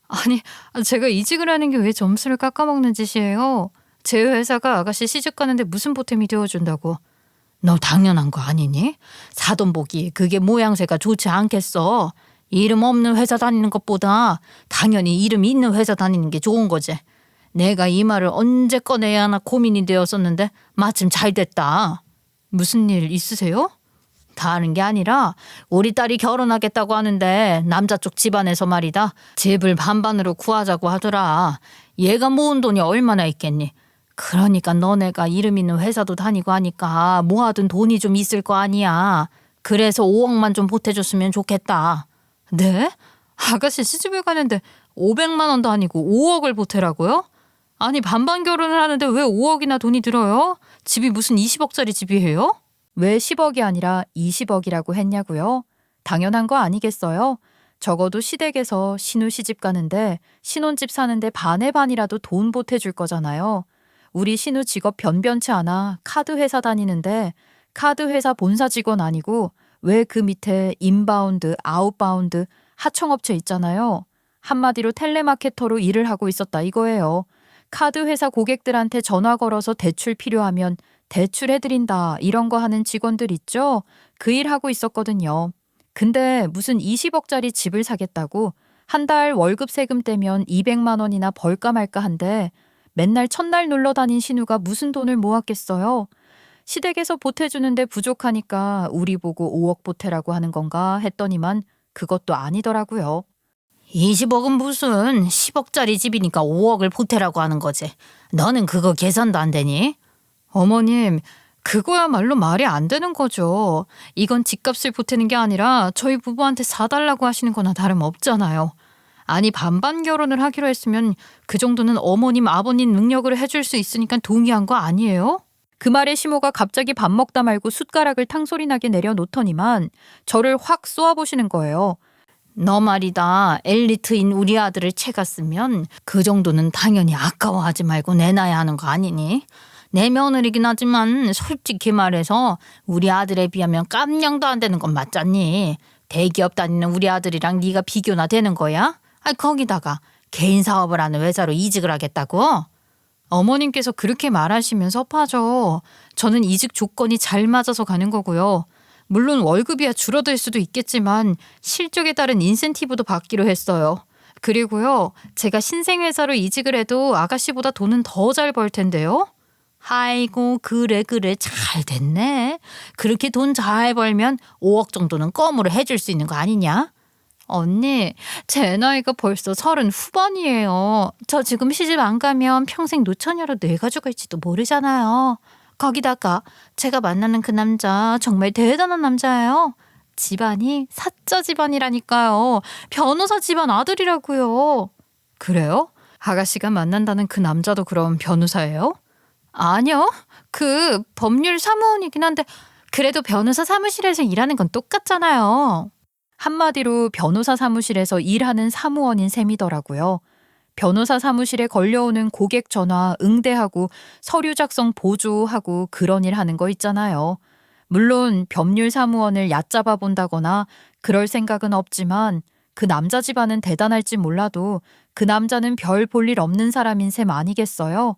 아니 제가 이직을 하는 게 왜 점수를 깎아먹는 짓이에요? 제 회사가 아가씨 시집 가는데 무슨 보탬이 되어준다고. 너 당연한 거 아니니? 사돈 보기에 그게 모양새가 좋지 않겠어. 이름 없는 회사 다니는 것보다 당연히 이름 있는 회사 다니는 게 좋은 거지. 내가 이 말을 언제 꺼내야 하나 고민이 되었었는데 마침 잘 됐다. 무슨 일 있으세요? 다른 게 아니라 우리 딸이 결혼하겠다고 하는데 남자 쪽 집안에서 말이다. 집을 반반으로 구하자고 하더라. 얘가 모은 돈이 얼마나 있겠니? 그러니까 너네가 이름 있는 회사도 다니고 하니까 모아둔 돈이 좀 있을 거 아니야. 그래서 5억만 좀 보태줬으면 좋겠다. 네? 아가씨 시집을 가는데 500만 원도 아니고 5억을 보태라고요? 아니 반반 결혼을 하는데 왜 5억이나 돈이 들어요? 집이 무슨 20억짜리 집이에요? 왜 10억이 아니라 20억이라고 했냐고요? 당연한 거 아니겠어요? 적어도 시댁에서 신우 시집 가는데 신혼집 사는데 반의 반이라도 돈 보태줄 거잖아요. 우리 신우 직업 변변치 않아 카드 회사 다니는데 카드 회사 본사 직원 아니고 왜 그 밑에 인바운드, 아웃바운드 하청업체 있잖아요. 한마디로 텔레마케터로 일을 하고 있었다 이거예요. 카드 회사 고객들한테 전화 걸어서 대출 필요하면 대출해드린다 이런 거 하는 직원들 있죠? 그 일 하고 있었거든요. 근데 무슨 20억짜리 집을 사겠다고 한 달 월급 세금 떼면 200만 원이나 벌까 말까 한데 맨날 첫날 놀러 다닌 신우가 무슨 돈을 모았겠어요? 시댁에서 보태주는데 부족하니까 우리 보고 5억 보태라고 하는 건가 했더니만 그것도 아니더라고요. 20억은 무슨 10억짜리 집이니까 5억을 보태라고 하는 거지. 너는 그거 계산도 안 되니? 어머님, 그거야말로 말이 안 되는 거죠. 이건 집값을 보태는 게 아니라 저희 부부한테 사달라고 하시는 거나 다름없잖아요. 아니 반반 결혼을 하기로 했으면 그 정도는 어머님 아버님 능력으로 해줄 수 있으니까 동의한 거 아니에요? 그 말에 시모가 갑자기 밥 먹다 말고 숟가락을 탕소리 나게 내려놓더니만 저를 확 쏘아보시는 거예요. 너 말이다. 엘리트인 우리 아들을 채갔으면 그 정도는 당연히 아까워하지 말고 내놔야 하는 거 아니니? 내 며느리긴 하지만 솔직히 말해서 우리 아들에 비하면 깜냥도 안 되는 건 맞잖니. 대기업 다니는 우리 아들이랑 네가 비교나 되는 거야? 거기다가 개인 사업을 하는 회사로 이직을 하겠다고? 어머님께서 그렇게 말하시면 섭하죠. 저는 이직 조건이 잘 맞아서 가는 거고요. 물론 월급이야 줄어들 수도 있겠지만 실적에 따른 인센티브도 받기로 했어요. 그리고요, 제가 신생회사로 이직을 해도 아가씨보다 돈은 더 잘 벌 텐데요. 아이고 그래 잘 됐네. 그렇게 돈 잘 벌면 5억 정도는 껌으로 해줄 수 있는 거 아니냐? 언니, 제 나이가 벌써 30 후반이에요. 저 지금 시집 안 가면 평생 노처녀로 뇌가 죽을지도 모르잖아요. 거기다가 제가 만나는 그 남자 정말 대단한 남자예요. 집안이 사짜 집안이라니까요. 변호사 집안 아들이라고요. 그래요? 아가씨가 만난다는 그 남자도 그럼 변호사예요? 아니요. 그 법률 사무원이긴 한데 그래도 변호사 사무실에서 일하는 건 똑같잖아요. 한마디로 변호사 사무실에서 일하는 사무원인 셈이더라고요. 변호사 사무실에 걸려오는 고객 전화 응대하고 서류 작성 보조하고 그런 일 하는 거 있잖아요. 물론 법률 사무원을 얕잡아 본다거나 그럴 생각은 없지만 그 남자 집안은 대단할지 몰라도 그 남자는 별 볼 일 없는 사람인 셈 아니겠어요?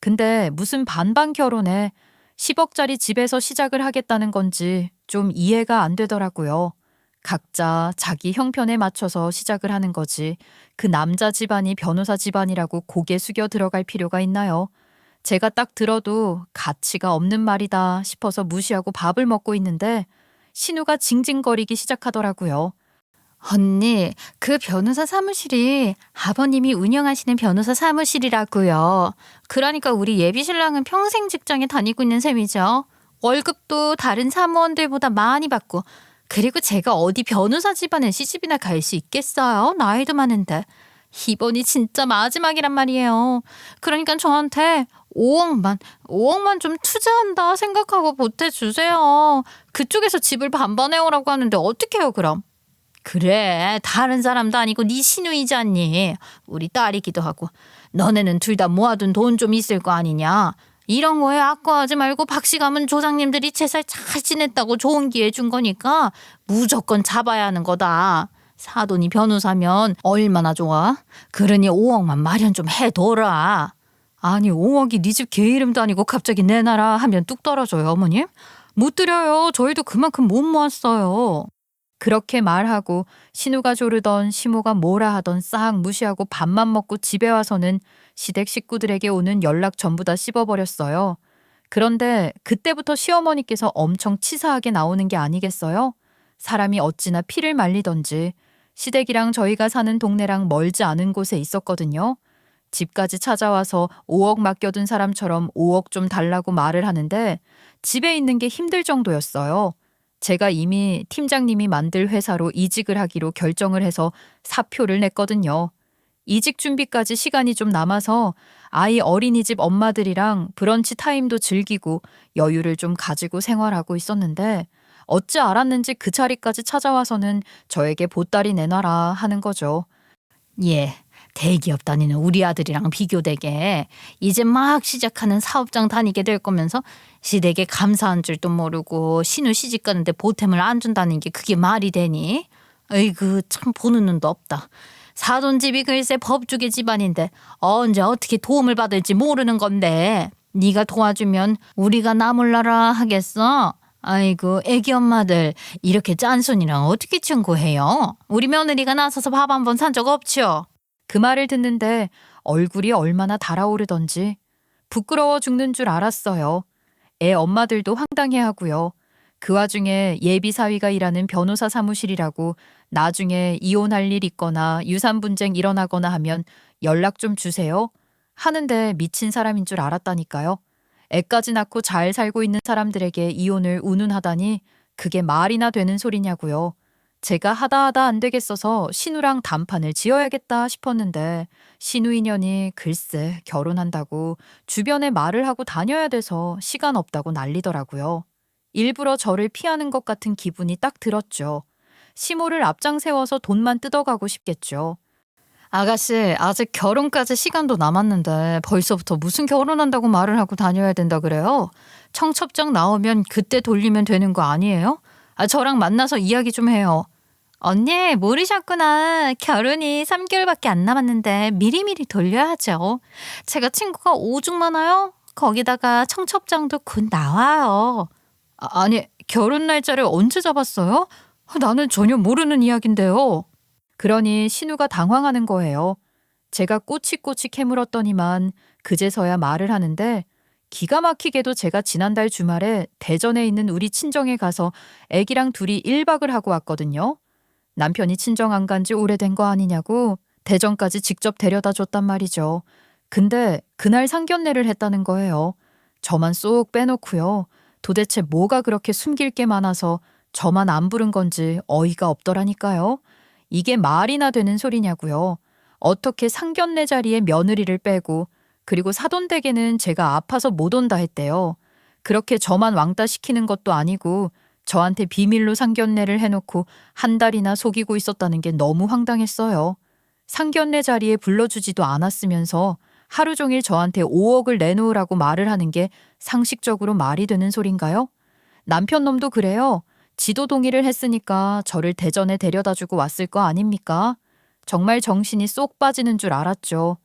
근데 무슨 반반 결혼에 10억짜리 집에서 시작을 하겠다는 건지 좀 이해가 안 되더라고요. 각자 자기 형편에 맞춰서 시작을 하는 거지. 그 남자 집안이 변호사 집안이라고 고개 숙여 들어갈 필요가 있나요? 제가 딱 들어도 가치가 없는 말이다 싶어서 무시하고 밥을 먹고 있는데 신우가 징징거리기 시작하더라고요. 언니, 그 변호사 사무실이 아버님이 운영하시는 변호사 사무실이라고요. 그러니까 우리 예비신랑은 평생 직장에 다니고 있는 셈이죠. 월급도 다른 사무원들보다 많이 받고 그리고 제가 어디 변호사 집안에 시집이나 갈 수 있겠어요? 나이도 많은데. 이번이 진짜 마지막이란 말이에요. 그러니까 저한테 5억만 좀 투자한다 생각하고 보태주세요. 그쪽에서 집을 반반해오라고 하는데 어떡해요 그럼? 그래 다른 사람도 아니고 네 시누이지 않니? 우리 딸이기도 하고 너네는 둘 다 모아둔 돈 좀 있을 거 아니냐? 이런 거에 아까워하지 말고 박씨가문 조상님들이 제살 잘 지냈다고 좋은 기회 준 거니까 무조건 잡아야 하는 거다. 사돈이 변호사면 얼마나 좋아? 그러니 5억만 마련 좀 해둬라. 아니 5억이 네 집 개 이름도 아니고 갑자기 내놔라 하면 뚝 떨어져요 어머님? 못 드려요. 저희도 그만큼 못 모았어요. 그렇게 말하고 신우가 조르던 시모가 뭐라 하던 싹 무시하고 밥만 먹고 집에 와서는 시댁 식구들에게 오는 연락 전부 다 씹어버렸어요. 그런데 그때부터 시어머니께서 엄청 치사하게 나오는 게 아니겠어요? 사람이 어찌나 피를 말리던지. 시댁이랑 저희가 사는 동네랑 멀지 않은 곳에 있었거든요. 집까지 찾아와서 5억 맡겨둔 사람처럼 5억 좀 달라고 말을 하는데 집에 있는 게 힘들 정도였어요. 제가 이미 팀장님이 만들 회사로 이직을 하기로 결정을 해서 사표를 냈거든요. 이직 준비까지 시간이 좀 남아서 아이 어린이집 엄마들이랑 브런치 타임도 즐기고 여유를 좀 가지고 생활하고 있었는데 어찌 알았는지 그 자리까지 찾아와서는 저에게 보따리 내놔라 하는 거죠. 예, 대기업 다니는 우리 아들이랑 비교되게 이제 막 시작하는 사업장 다니게 될 거면서 시댁에 감사한 줄도 모르고 신우 시집 가는데 보탬을 안 준다는 게 그게 말이 되니? 어이구 참 보는 눈도 없다. 사돈집이 글쎄 법조계 집안인데 언제 어떻게 도움을 받을지 모르는 건데 네가 도와주면 우리가 나 몰라라 하겠어? 아이고 애기 엄마들 이렇게 짠순이랑 어떻게 친구해요? 우리 며느리가 나서서 밥 한 번 산 적 없죠? 그 말을 듣는데 얼굴이 얼마나 달아오르던지 부끄러워 죽는 줄 알았어요. 애 엄마들도 황당해하고요. 그 와중에 예비사위가 일하는 변호사 사무실이라고 나중에 이혼할 일 있거나 유산 분쟁 일어나거나 하면 연락 좀 주세요. 하는데 미친 사람인 줄 알았다니까요. 애까지 낳고 잘 살고 있는 사람들에게 이혼을 운운하다니 그게 말이나 되는 소리냐고요. 제가 하다 안 되겠어서 신우랑 단판을 지어야겠다 싶었는데 신우 인연이 글쎄 결혼한다고 주변에 말을 하고 다녀야 돼서 시간 없다고 난리더라고요. 일부러 저를 피하는 것 같은 기분이 딱 들었죠. 시모를 앞장 세워서 돈만 뜯어가고 싶겠죠. 아가씨, 아직 결혼까지 시간도 남았는데 벌써부터 무슨 결혼한다고 말을 하고 다녀야 된다 그래요? 청첩장 나오면 그때 돌리면 되는 거 아니에요? 저랑 만나서 이야기 좀 해요. 언니, 모르셨구나. 결혼이 3개월밖에 안 남았는데 미리미리 돌려야죠. 제가 친구가 오죽 많아요. 거기다가 청첩장도 곧 나와요. 아니, 결혼 날짜를 언제 잡았어요? 나는 전혀 모르는 이야기인데요. 그러니 신우가 당황하는 거예요. 제가 꼬치꼬치 캐물었더니만 그제서야 말을 하는데 기가 막히게도 제가 지난달 주말에 대전에 있는 우리 친정에 가서 애기랑 둘이 1박을 하고 왔거든요. 남편이 친정 안 간 지 오래된 거 아니냐고 대전까지 직접 데려다 줬단 말이죠. 근데 그날 상견례를 했다는 거예요. 저만 쏙 빼놓고요. 도대체 뭐가 그렇게 숨길 게 많아서 저만 안 부른 건지 어이가 없더라니까요. 이게 말이나 되는 소리냐고요. 어떻게 상견례 자리에 며느리를 빼고 그리고 사돈댁에는 제가 아파서 못 온다 했대요. 그렇게 저만 왕따 시키는 것도 아니고 저한테 비밀로 상견례를 해놓고 한 달이나 속이고 있었다는 게 너무 황당했어요. 상견례 자리에 불러주지도 않았으면서 하루 종일 저한테 5억을 내놓으라고 말을 하는 게 상식적으로 말이 되는 소린가요? 남편 놈도 그래요. 지도 동의를 했으니까 저를 대전에 데려다주고 왔을 거 아닙니까? 정말 정신이 쏙 빠지는 줄 알았죠.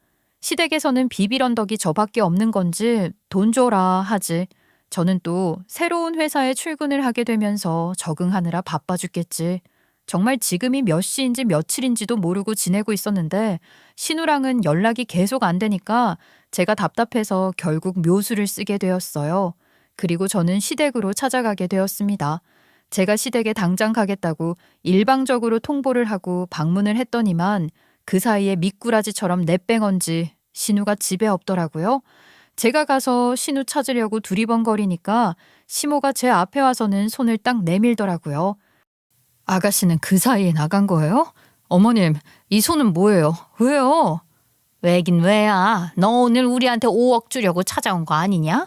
시댁에서는 비빌 언덕이 저밖에 없는 건지 돈 줘라 하지. 저는 또 새로운 회사에 출근을 하게 되면서 적응하느라 바빠 죽겠지. 정말 지금이 몇 시인지 며칠인지도 모르고 지내고 있었는데 신우랑은 연락이 계속 안 되니까 제가 답답해서 결국 묘수를 쓰게 되었어요. 그리고 저는 시댁으로 찾아가게 되었습니다. 제가 시댁에 당장 가겠다고 일방적으로 통보를 하고 방문을 했더니만 그 사이에 미꾸라지처럼 내뺑언지 신우가 집에 없더라고요. 제가 가서 신우 찾으려고 두리번거리니까 시모가 제 앞에 와서는 손을 딱 내밀더라고요. 아가씨는 그 사이에 나간 거예요? 어머님, 이 손은 뭐예요? 왜요? 왜긴 왜야. 너 오늘 우리한테 5억 주려고 찾아온 거 아니냐?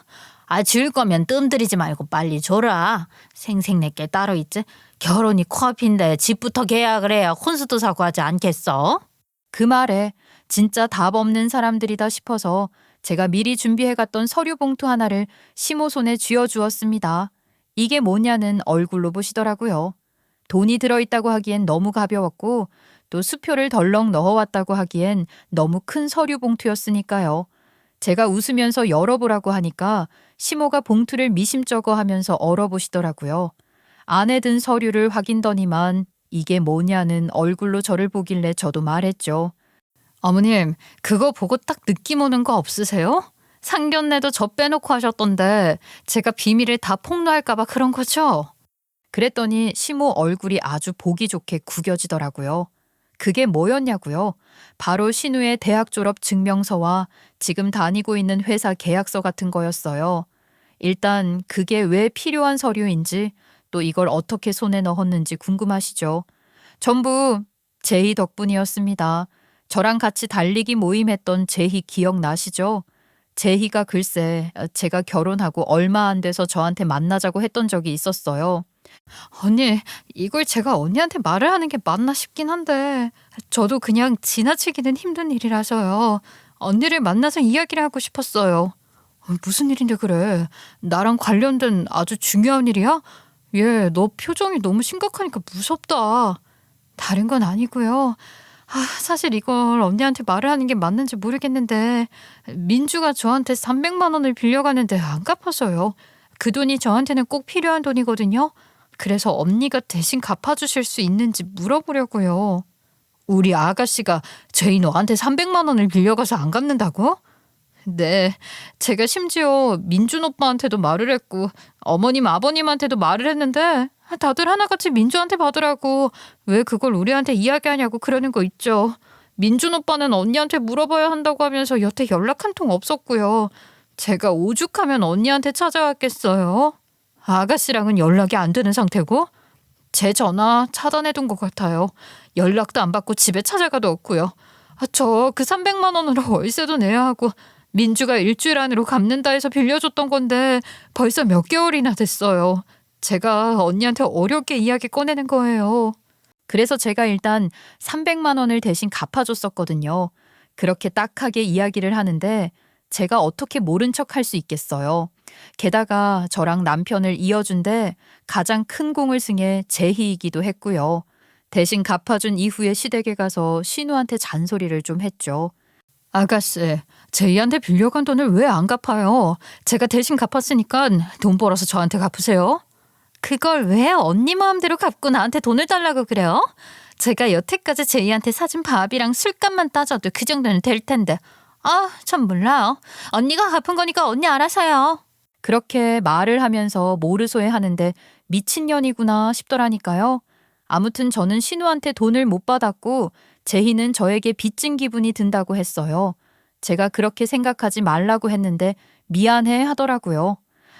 줄 거면 뜸들이지 말고 빨리 줘라. 생색내게 따로 있지. 결혼이 코앞인데 집부터 계약을 해야 혼수도 사고 하지 않겠어? 그 말에 진짜 답 없는 사람들이다 싶어서 제가 미리 준비해갔던 서류 봉투 하나를 시모 손에 쥐어주었습니다. 이게 뭐냐는 얼굴로 보시더라고요. 돈이 들어있다고 하기엔 너무 가벼웠고 또 수표를 덜렁 넣어왔다고 하기엔 너무 큰 서류 봉투였으니까요. 제가 웃으면서 열어보라고 하니까 시모가 봉투를 미심쩍어 하면서 얼어보시더라고요. 안에 든 서류를 확인더니만 이게 뭐냐는 얼굴로 저를 보길래 저도 말했죠. 어머님, 그거 보고 딱 느낌 오는 거 없으세요? 상견례도 저 빼놓고 하셨던데 제가 비밀을 다 폭로할까봐 그런 거죠? 그랬더니 시모 얼굴이 아주 보기 좋게 구겨지더라고요. 그게 뭐였냐고요? 바로 신우의 대학 졸업 증명서와 지금 다니고 있는 회사 계약서 같은 거였어요. 일단 그게 왜 필요한 서류인지 또 이걸 어떻게 손에 넣었는지 궁금하시죠? 전부 제희 덕분이었습니다. 저랑 같이 달리기 모임했던 제희 기억나시죠? 제희가 글쎄 제가 결혼하고 얼마 안 돼서 저한테 만나자고 했던 적이 있었어요. 언니, 이걸 제가 언니한테 말을 하는 게 맞나 싶긴 한데 저도 그냥 지나치기는 힘든 일이라서요. 언니를 만나서 이야기를 하고 싶었어요. 무슨 일인데 그래? 나랑 관련된 아주 중요한 일이야? 얘, 너 표정이 너무 심각하니까 무섭다. 다른 건 아니고요. 사실 이걸 언니한테 말을 하는 게 맞는지 모르겠는데 민주가 저한테 300만 원을 빌려가는데 안 갚아서요. 그 돈이 저한테는 꼭 필요한 돈이거든요. 그래서 언니가 대신 갚아주실 수 있는지 물어보려고요. 우리 아가씨가 제이 너한테 300만 원을 빌려가서 안 갚는다고? 네, 제가 심지어 민준 오빠한테도 말을 했고 어머님 아버님한테도 말을 했는데 다들 하나같이 민주한테 받으라고 왜 그걸 우리한테 이야기하냐고 그러는 거 있죠. 민준 오빠는 언니한테 물어봐야 한다고 하면서 여태 연락 한 통 없었고요. 제가 오죽하면 언니한테 찾아왔겠어요. 아가씨랑은 연락이 안 되는 상태고 제 전화 차단해둔 것 같아요. 연락도 안 받고 집에 찾아가도 없고요. 저 그 300만 원으로 월세도 내야 하고 민주가 일주일 안으로 갚는다 해서 빌려줬던 건데 벌써 몇 개월이나 됐어요. 제가 언니한테 어렵게 이야기 꺼내는 거예요. 그래서 제가 일단 300만 원을 대신 갚아줬었거든요. 그렇게 딱하게 이야기를 하는데 제가 어떻게 모른 척 할 수 있겠어요. 게다가 저랑 남편을 이어준데 가장 큰 공을 승해 제희이기도 했고요. 대신 갚아준 이후에 시댁에 가서 신우한테 잔소리를 좀 했죠. 아가씨, 제이한테 빌려간 돈을 왜 안 갚아요? 제가 대신 갚았으니까 돈 벌어서 저한테 갚으세요. 그걸 왜 언니 마음대로 갚고 나한테 돈을 달라고 그래요? 제가 여태까지 제이한테 사준 밥이랑 술값만 따져도 그 정도는 될 텐데. 전 몰라요. 언니가 갚은 거니까 언니 알아서요. 그렇게 말을 하면서 모르소해 하는데 미친년이구나 싶더라니까요. 아무튼 저는 신우한테 돈을 못 받았고 제희는 저에게 빚진 기분이 든다고 했어요. 제가 그렇게 생각하지 말라고 했는데 미안해 하더라고요.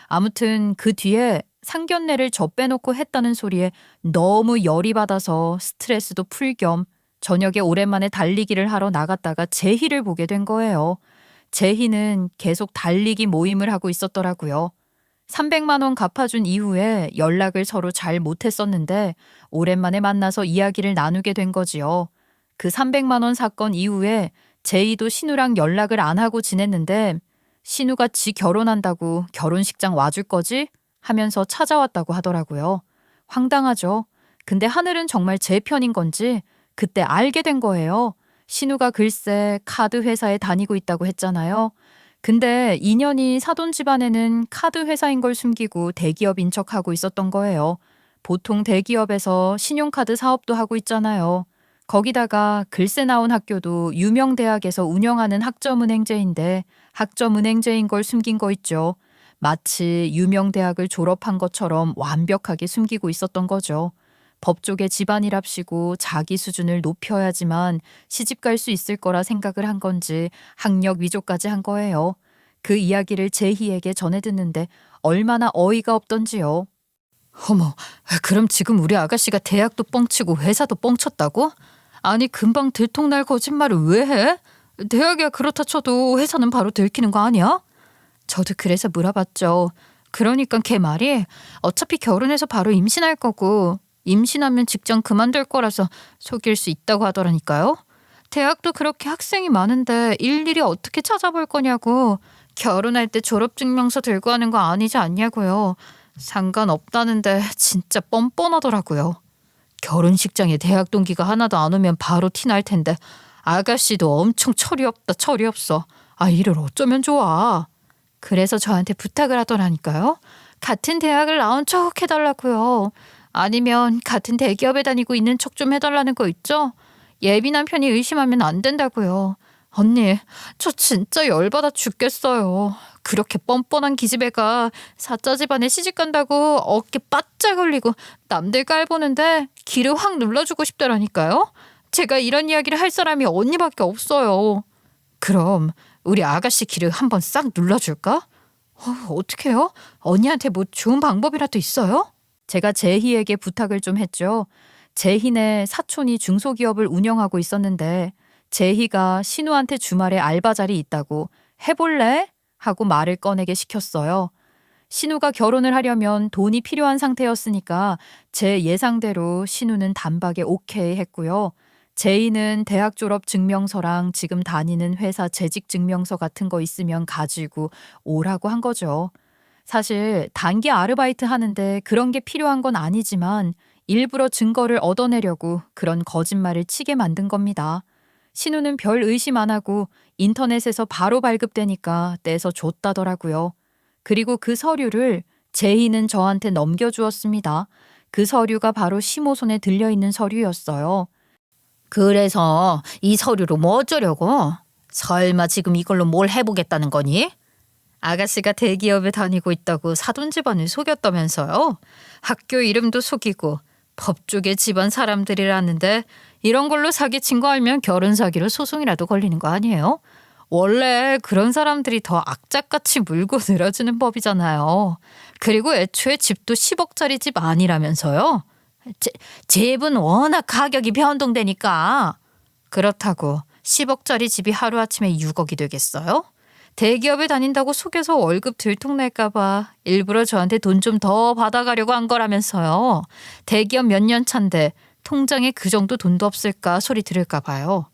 아무튼 그 뒤에 상견례를 저 빼놓고 했다는 소리에 너무 열이 받아서 스트레스도 풀 겸 저녁에 오랜만에 달리기를 하러 나갔다가 제희를 보게 된 거예요. 제희는 계속 달리기 모임을 하고 있었더라고요. 300만 원 갚아준 이후에 연락을 서로 잘 못했었는데 오랜만에 만나서 이야기를 나누게 된 거지요. 그 300만 원 사건 이후에 제이도 신우랑 연락을 안 하고 지냈는데 신우가 지 결혼한다고 결혼식장 와줄 거지? 하면서 찾아왔다고 하더라고요. 황당하죠. 근데 하늘은 정말 제 편인 건지 그때 알게 된 거예요. 신우가 글쎄 카드 회사에 다니고 있다고 했잖아요. 근데 인연이 사돈 집안에는 카드 회사인 걸 숨기고 대기업인 척하고 있었던 거예요. 보통 대기업에서 신용카드 사업도 하고 있잖아요. 거기다가 글쎄 나온 학교도 유명 대학에서 운영하는 학점은행제인데 학점은행제인 걸 숨긴 거 있죠. 마치 유명 대학을 졸업한 것처럼 완벽하게 숨기고 있었던 거죠. 법조계 집안이랍시고 자기 수준을 높여야지만 시집갈 수 있을 거라 생각을 한 건지 학력 위조까지 한 거예요. 그 이야기를 제희에게 전해 듣는데 얼마나 어이가 없던지요. 어머, 그럼 지금 우리 아가씨가 대학도 뻥치고 회사도 뻥쳤다고? 아니 금방 들통날 거짓말을 왜 해? 대학이야 그렇다 쳐도 회사는 바로 들키는 거 아니야? 저도 그래서 물어봤죠. 그러니까 걔 말이 어차피 결혼해서 바로 임신할 거고 임신하면 직장 그만둘 거라서 속일 수 있다고 하더라니까요. 대학도 그렇게 학생이 많은데 일일이 어떻게 찾아볼 거냐고. 결혼할 때 졸업증명서 들고 하는 거 아니지 않냐고요. 상관없다는데 진짜 뻔뻔하더라고요. 결혼식장에 대학 동기가 하나도 안 오면 바로 티날 텐데 아가씨도 엄청 철이 없다 철이 없어. 이를 어쩌면 좋아. 그래서 저한테 부탁을 하더라니까요. 같은 대학을 나온 척 해달라고요. 아니면 같은 대기업에 다니고 있는 척 좀 해달라는 거 있죠? 예비남 편이 의심하면 안 된다고요. 언니, 저 진짜 열받아 죽겠어요. 그렇게 뻔뻔한 기집애가 사짜 집안에 시집간다고 어깨 바짝 올리고 남들 깔보는데 기를 확 눌러주고 싶더라니까요. 제가 이런 이야기를 할 사람이 언니밖에 없어요. 그럼 우리 아가씨 기를 한번 싹 눌러줄까? 어떻게 해요? 언니한테 뭐 좋은 방법이라도 있어요? 제가 제희에게 부탁을 좀 했죠. 제희네 사촌이 중소기업을 운영하고 있었는데 제희가 신우한테 주말에 알바 자리 있다고 해볼래? 하고 말을 꺼내게 시켰어요. 신우가 결혼을 하려면 돈이 필요한 상태였으니까 제 예상대로 신우는 단박에 오케이 했고요. 제희는 대학 졸업 증명서랑 지금 다니는 회사 재직 증명서 같은 거 있으면 가지고 오라고 한 거죠. 사실 단기 아르바이트 하는데 그런 게 필요한 건 아니지만 일부러 증거를 얻어내려고 그런 거짓말을 치게 만든 겁니다. 신우는 별 의심 안 하고 인터넷에서 바로 발급되니까 떼서 줬다더라고요. 그리고 그 서류를 제희는 저한테 넘겨주었습니다. 그 서류가 바로 시모손에 들려있는 서류였어요. 그래서 이 서류로 뭐 어쩌려고? 설마 지금 이걸로 뭘 해보겠다는 거니? 아가씨가 대기업에 다니고 있다고 사돈 집안을 속였다면서요? 학교 이름도 속이고 법조계 집안 사람들이라는데 이런 걸로 사기친 거 알면 결혼 사기로 소송이라도 걸리는 거 아니에요? 원래 그런 사람들이 더 악착같이 물고 늘어지는 법이잖아요. 그리고 애초에 집도 10억짜리 집 아니라면서요? 집은 워낙 가격이 변동되니까. 그렇다고 10억짜리 집이 하루아침에 6억이 되겠어요? 대기업에 다닌다고 속여서 월급 들통날까 봐 일부러 저한테 돈 좀 더 받아가려고 한 거라면서요. 대기업 몇 년 차인데 통장에 그 정도 돈도 없을까 소리 들을까 봐요.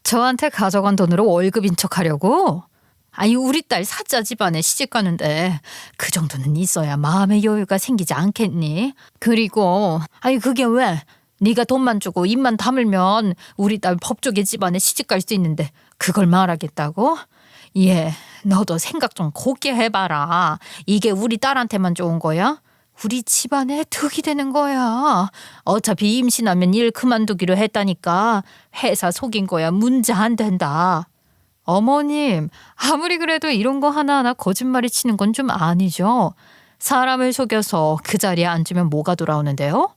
저한테 가져간 돈으로 월급인 척하려고? 아니 우리 딸 사짜 집안에 시집 가는데 그 정도는 있어야 마음의 여유가 생기지 않겠니? 그리고 아니 그게 왜? 네가 돈만 주고 입만 다물면 우리 딸 법조계 집안에 시집 갈 수 있는데 그걸 말하겠다고? 예, 너도 생각 좀 곱게 해봐라. 이게 우리 딸한테만 좋은 거야? 우리 집안에 득이 되는 거야. 어차피 임신하면 일 그만두기로 했다니까 회사 속인 거야 문제 안 된다. 어머님, 아무리 그래도 이런 거 하나하나 거짓말이 치는 건 좀 아니죠. 사람을 속여서 그 자리에 앉으면 뭐가 돌아오는데요?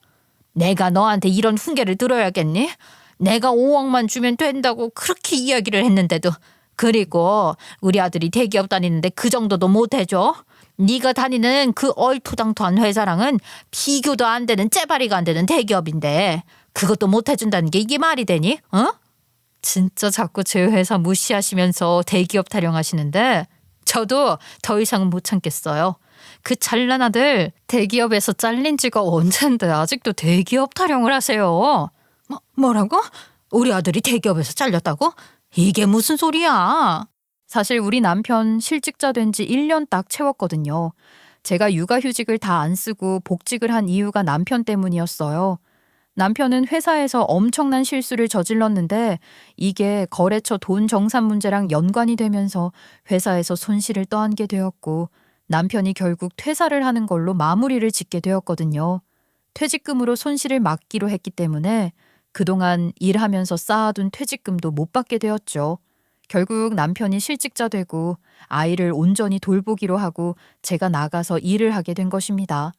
내가 너한테 이런 훈계를 들어야겠니? 내가 5억만 주면 된다고 그렇게 이야기를 했는데도. 그리고 우리 아들이 대기업 다니는데 그 정도도 못 해줘? 네가 다니는 그 얼토당토한 회사랑은 비교도 안 되는 째바리가 안 되는 대기업인데 그것도 못 해준다는 게 이게 말이 되니? 어? 진짜 자꾸 제 회사 무시하시면서 대기업 타령하시는데 저도 더 이상은 못 참겠어요. 그 잘난 아들 대기업에서 잘린 지가 언젠데 아직도 대기업 타령을 하세요. 뭐라고? 우리 아들이 대기업에서 잘렸다고? 이게 무슨 소리야? 사실 우리 남편 실직자 된 지 1년 딱 채웠거든요. 제가 육아휴직을 다 안 쓰고 복직을 한 이유가 남편 때문이었어요. 남편은 회사에서 엄청난 실수를 저질렀는데 이게 거래처 돈 정산 문제랑 연관이 되면서 회사에서 손실을 떠안게 되었고 남편이 결국 퇴사를 하는 걸로 마무리를 짓게 되었거든요. 퇴직금으로 손실을 막기로 했기 때문에 그동안 일하면서 쌓아둔 퇴직금도 못 받게 되었죠. 결국 남편이 실직자 되고 아이를 온전히 돌보기로 하고 제가 나가서 일을 하게 된 것입니다.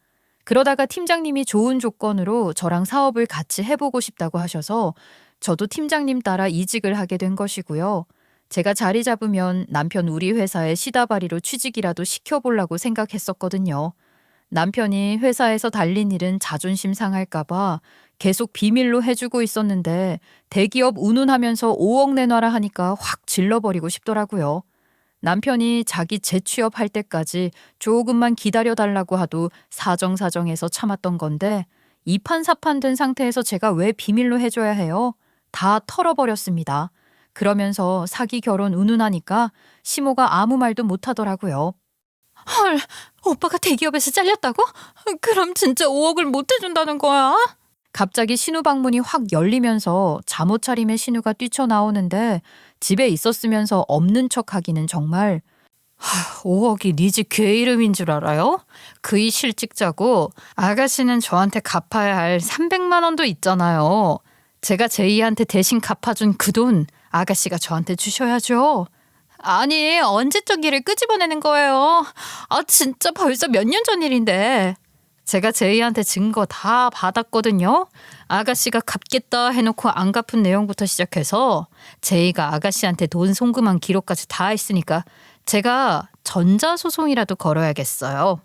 그러다가 팀장님이 좋은 조건으로 저랑 사업을 같이 해보고 싶다고 하셔서 저도 팀장님 따라 이직을 하게 된 것이고요. 제가 자리 잡으면 남편 우리 회사에 시다바리로 취직이라도 시켜보려고 생각했었거든요. 남편이 회사에서 달린 일은 자존심 상할까봐 계속 비밀로 해주고 있었는데 대기업 운운하면서 5억 내놔라 하니까 확 질러버리고 싶더라고요. 남편이 자기 재취업할 때까지 조금만 기다려달라고 하도 사정사정해서 참았던 건데 이판사판 된 상태에서 제가 왜 비밀로 해줘야 해요? 다 털어버렸습니다. 그러면서 사기 결혼 운운하니까 시모가 아무 말도 못하더라고요. 헐, 오빠가 대기업에서 잘렸다고? 그럼 진짜 5억을 못 해준다는 거야? 갑자기 신우 방문이 확 열리면서 잠옷 차림의 신우가 뛰쳐나오는데 집에 있었으면서 없는 척하기는 정말 5억이 네 집 괴 이름인 줄 알아요? 그이 실직자고 아가씨는 저한테 갚아야 할 300만 원도 있잖아요. 제가 제이한테 대신 갚아준 그 돈 아가씨가 저한테 주셔야죠. 아니 언제적 일을 끄집어내는 거예요. 아 진짜 벌써 몇 년 전 일인데. 제가 제이한테 증거 다 받았거든요. 아가씨가 갚겠다 해놓고 안 갚은 내용부터 시작해서 제이가 아가씨한테 돈 송금한 기록까지 다 있으니까 제가 전자소송이라도 걸어야겠어요.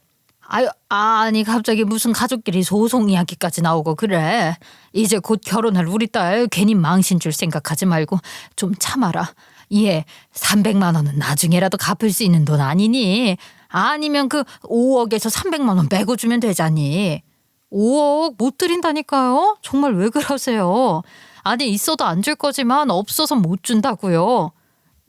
아니 갑자기 무슨 가족끼리 소송 이야기까지 나오고 그래. 이제 곧 결혼할 우리 딸 괜히 망신 줄 생각하지 말고 좀 참아라. 얘 300만 원은 나중에라도 갚을 수 있는 돈 아니니? 아니면 그 5억에서 300만 원 빼고 주면 되잖니. 5억 못 드린다니까요? 정말 왜 그러세요? 아니 있어도 안 줄 거지만 없어서 못 준다고요.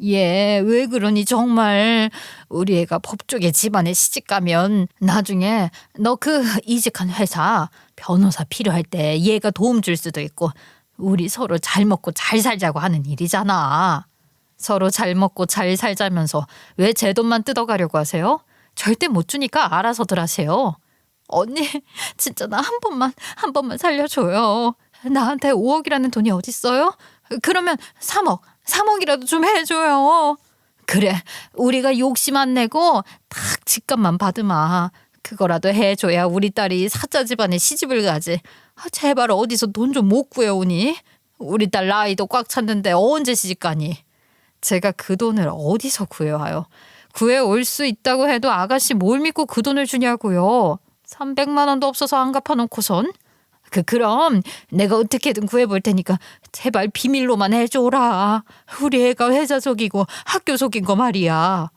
얘 왜 그러니 정말. 우리 애가 법조계 집안에 시집 가면 나중에 너 그 이직한 회사 변호사 필요할 때 얘가 도움 줄 수도 있고 우리 서로 잘 먹고 잘 살자고 하는 일이잖아. 서로 잘 먹고 잘 살자면서 왜 제 돈만 뜯어가려고 하세요? 절대 못 주니까 알아서들 하세요. 언니 진짜 나 한 번만 살려줘요. 나한테 5억이라는 돈이 어딨어요? 그러면 3억이라도 좀 해줘요. 그래 우리가 욕심 안 내고 딱 집값만 받으마. 그거라도 해줘야 우리 딸이 사자 집안에 시집을 가지. 제발 어디서 돈 좀 못 구해오니? 우리 딸 나이도 꽉 찼는데 언제 시집 가니? 제가 그 돈을 어디서 구해와요? 구해올 수 있다고 해도 아가씨 뭘 믿고 그 돈을 주냐고요. 300만 원도 없어서 안 갚아놓고선. 그럼 내가 어떻게든 구해볼 테니까 제발 비밀로만 해줘라. 우리 애가 회사 속이고 학교 속인 거 말이야.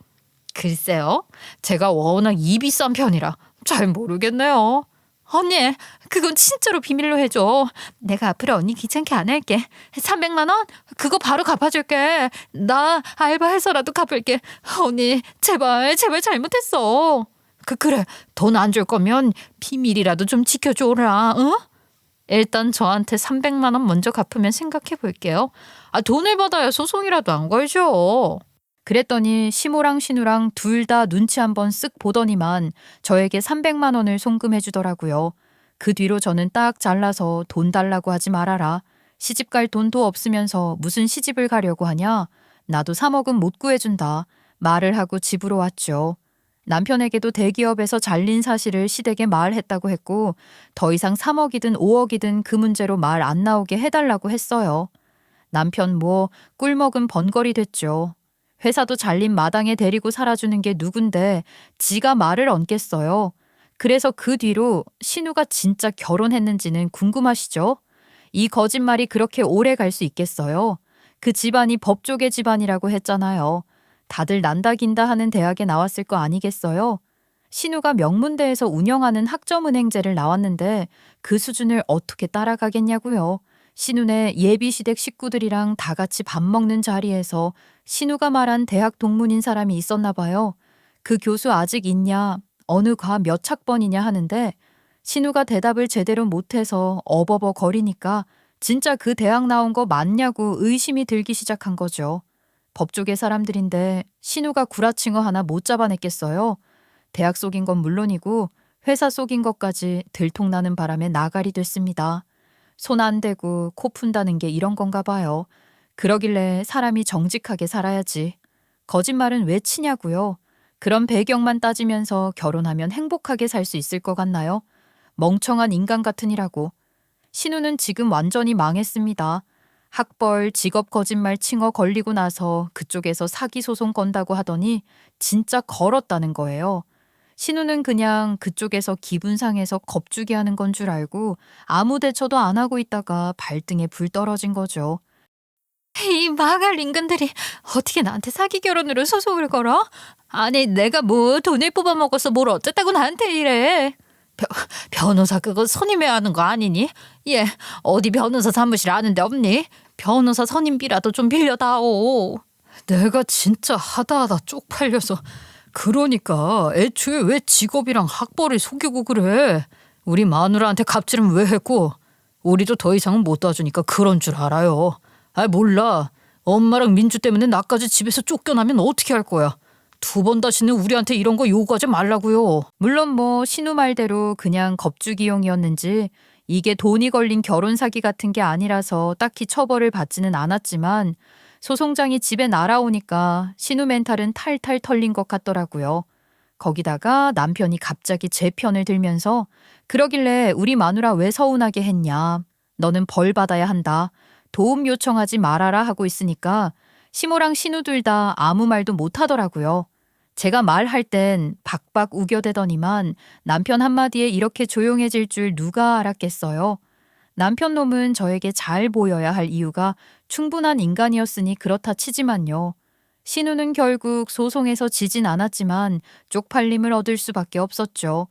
글쎄요. 제가 워낙 입이 싼 편이라 잘 모르겠네요. 언니 그건 진짜로 비밀로 해줘. 내가 앞으로 언니 귀찮게 안 할게. 300만 원? 그거 바로 갚아줄게. 나 알바해서라도 갚을게. 언니 제발 잘못했어. 그래 돈 안 줄 거면 비밀이라도 좀 지켜줘라. 응? 일단 저한테 300만 원 먼저 갚으면 생각해 볼게요. 돈을 받아야 소송이라도 안 걸죠. 그랬더니 시모랑 신우랑 둘 다 눈치 한번 쓱 보더니만 저에게 300만 원을 송금해 주더라고요. 그 뒤로 저는 딱 잘라서 돈 달라고 하지 말아라. 시집 갈 돈도 없으면서 무슨 시집을 가려고 하냐. 나도 3억은 못 구해준다. 말을 하고 집으로 왔죠. 남편에게도 대기업에서 잘린 사실을 시댁에 말했다고 했고 더 이상 3억이든 5억이든 그 문제로 말 안 나오게 해달라고 했어요. 남편 꿀먹은 번거리 됐죠. 회사도 잘린 마당에 데리고 살아주는 게 누군데 지가 말을 얹겠어요. 그래서 그 뒤로 신우가 진짜 결혼했는지는 궁금하시죠? 이 거짓말이 그렇게 오래 갈 수 있겠어요? 그 집안이 법조계 집안이라고 했잖아요. 다들 난다긴다 하는 대학에 나왔을 거 아니겠어요? 신우가 명문대에서 운영하는 학점은행제를 나왔는데 그 수준을 어떻게 따라가겠냐고요. 신우네 예비시댁 식구들이랑 다 같이 밥 먹는 자리에서 신우가 말한 대학 동문인 사람이 있었나 봐요. 그 교수 아직 있냐? 어느 과 몇 학번이냐 하는데 신우가 대답을 제대로 못해서 어버버 거리니까 진짜 그 대학 나온 거 맞냐고 의심이 들기 시작한 거죠. 법조계 사람들인데 신우가 구라친 거 하나 못 잡아냈겠어요? 대학 속인 건 물론이고 회사 속인 것까지 들통나는 바람에 나가리 됐습니다. 손 안 대고 코 푼다는 게 이런 건가 봐요. 그러길래 사람이 정직하게 살아야지. 거짓말은 왜 치냐고요. 그런 배경만 따지면서 결혼하면 행복하게 살 수 있을 것 같나요? 멍청한 인간 같으니라고. 신우는 지금 완전히 망했습니다. 학벌, 직업 거짓말 칭어 걸리고 나서 그쪽에서 사기 소송 건다고 하더니 진짜 걸었다는 거예요. 신우는 그냥 그쪽에서 기분 상해서 겁주게 하는 건 줄 알고 아무 대처도 안 하고 있다가 발등에 불 떨어진 거죠. 이 망할 인간들이 어떻게 나한테 사기 결혼으로 소송을 걸어? 아니 내가 뭐 돈을 뽑아먹어서 뭘 어쨌다고 나한테 이래. 변호사 그거 선임해야 하는 거 아니니? 얘 어디 변호사 사무실 아는 데 없니? 변호사 선임비라도 좀 빌려다오. 내가 진짜 하다 쪽팔려서. 그러니까 애초에 왜 직업이랑 학벌을 속이고 그래. 우리 마누라한테 갑질은 왜 했고 우리도 더 이상은 못 도와주니까 그런 줄 알아요. 몰라. 엄마랑 민주 때문에 나까지 집에서 쫓겨나면 어떻게 할 거야. 두 번 다시는 우리한테 이런 거 요구하지 말라고요. 물론 뭐 신우 말대로 그냥 겁주기용이었는지 이게 돈이 걸린 결혼 사기 같은 게 아니라서 딱히 처벌을 받지는 않았지만 소송장이 집에 날아오니까 신우 멘탈은 탈탈 털린 것 같더라고요. 거기다가 남편이 갑자기 제 편을 들면서 그러길래 우리 마누라 왜 서운하게 했냐. 너는 벌 받아야 한다. 도움 요청하지 말아라 하고 있으니까 시모랑 신우 둘 다 아무 말도 못 하더라고요. 제가 말할 땐 박박 우겨대더니만 남편 한마디에 이렇게 조용해질 줄 누가 알았겠어요. 남편 놈은 저에게 잘 보여야 할 이유가 충분한 인간이었으니 그렇다 치지만요. 신우는 결국 소송에서 지진 않았지만 쪽팔림을 얻을 수밖에 없었죠.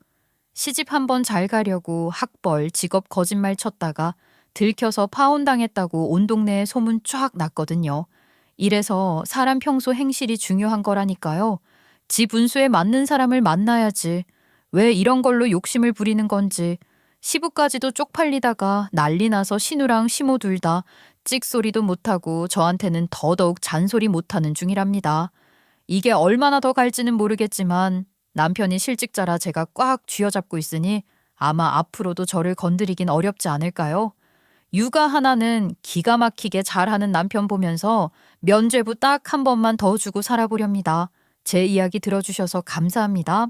시집 한번 잘 가려고 학벌, 직업 거짓말 쳤다가 들켜서 파혼당했다고 온 동네에 소문 쫙 났거든요. 이래서 사람 평소 행실이 중요한 거라니까요. 지 분수에 맞는 사람을 만나야지. 왜 이런 걸로 욕심을 부리는 건지. 시부까지도 쪽팔리다가 난리 나서 신우랑 시모 둘 다 찍소리도 못하고 저한테는 더더욱 잔소리 못하는 중이랍니다. 이게 얼마나 더 갈지는 모르겠지만 남편이 실직자라 제가 꽉 쥐어잡고 있으니 아마 앞으로도 저를 건드리긴 어렵지 않을까요? 육아 하나는 기가 막히게 잘하는 남편 보면서 면죄부 딱 한 번만 더 주고 살아보렵니다. 제 이야기 들어주셔서 감사합니다.